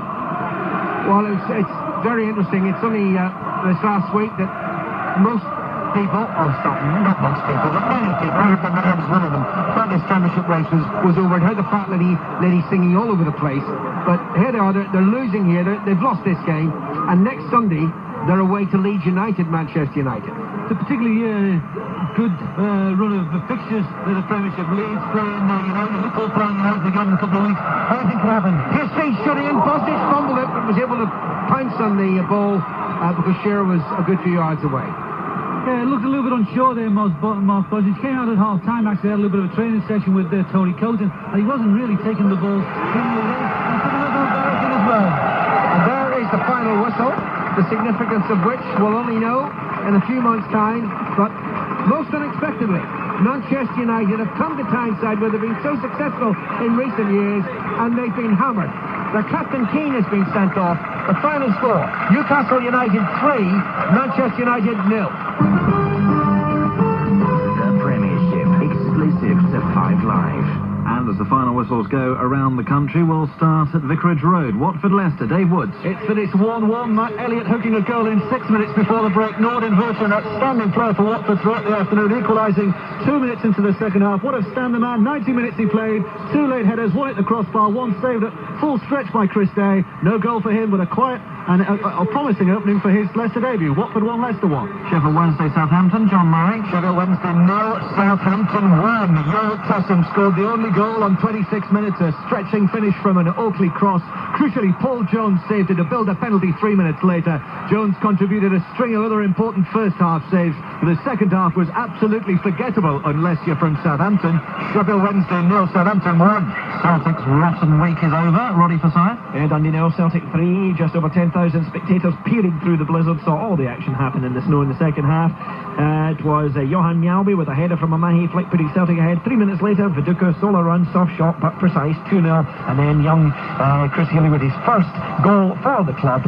Well, it's very interesting. It's only this last week that most people, not most people, but many people, I was one of them, thought this Premiership race was over, and heard the fat lady singing all over the place. But here they are, they're losing here, they've lost this game, and next Sunday they're away to Leeds United, Manchester United. It's a particularly good run of fixtures for the Premiership. Leeds playing United, Liverpool playing United again in a couple of weeks. Anything can happen. Here's Speed shutting in. Bosnich fumbled it, but was able to pounce on the ball because Shearer was a good few yards away. Yeah, it looked a little bit unsure there, Mark Bosnich. Came out at half-time, actually had a little bit of a training session with Tony Coton, and he wasn't really taking the ball. He took a little embarrassing as well. And there is the final whistle. the significance of which we'll only know in a few months' time. But most unexpectedly, Manchester United have come to Tyneside where they've been so successful in recent years, and they've been hammered. Their captain Keane has been sent off. The final score, Newcastle United 3, Manchester United 0. The Premiership, exclusive to 5 Live. And as the final whistles go around the country, we'll start at Vicarage Road. Watford-Leicester, Dave Woods. It's finished 1-1. Matt Elliott hooking a goal in 6 minutes before the break. Nordin Virtue, an outstanding player for Watford throughout the afternoon, equalising 2 minutes into the second half. What a stand the man. 90 minutes he played. 2 late headers, one at the crossbar, one saved at full stretch by Chris Day. No goal for him, but a quiet and a promising opening for his Leicester debut. Watford 1, Leicester 1. Sheffield Wednesday, Southampton, John Murray. Sheffield Wednesday 0, Southampton 1. Joel Tessum scored the only goal on 26 minutes, a stretching finish from an Oakley cross. Crucially, Paul Jones saved it to build a penalty 3 minutes later. Jones contributed a string of other important first-half saves, but the second half was absolutely forgettable unless you're from Southampton. Sheffield Wednesday 0, Southampton 1. Celtic's rotten week is over. Roddy Forsyth. And Dundee 0, Celtic 3, just over 10,000 spectators peering through the blizzard, saw all the action happen in the snow in the second half. It was Johan Mjalby with a header from a Mahi flick putting Celtic ahead. 3 minutes later, Viduka solo run, soft shot but precise, 2-0, and then young Chris Healy with his first goal for the club,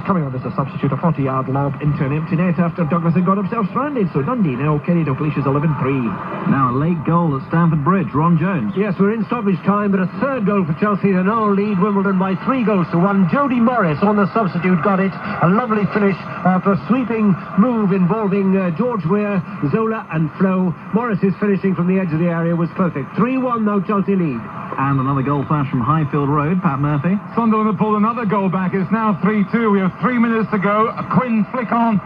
coming on as a substitute, a 40-yard lob into an empty net after Douglas had got himself stranded. So Dundee now carried Dalglish's 11-3. Now a late goal at Stamford Bridge, Ron Jones. Yes, we're in stoppage time, but a third goal for Chelsea, and now lead Wimbledon by 3 goals to 1. Jody Morris on the substitute got it. A lovely finish after a sweeping move involving George Weah, Zola and Flo. Morris's finishing from the edge of the area was perfect. 3-1 now Chelsea lead. And another goal flash from Highfield Road, Pat Murphy. Sunderland have pulled another goal back. It's now 3-2. We have 3 minutes to go. A Quinn flick on.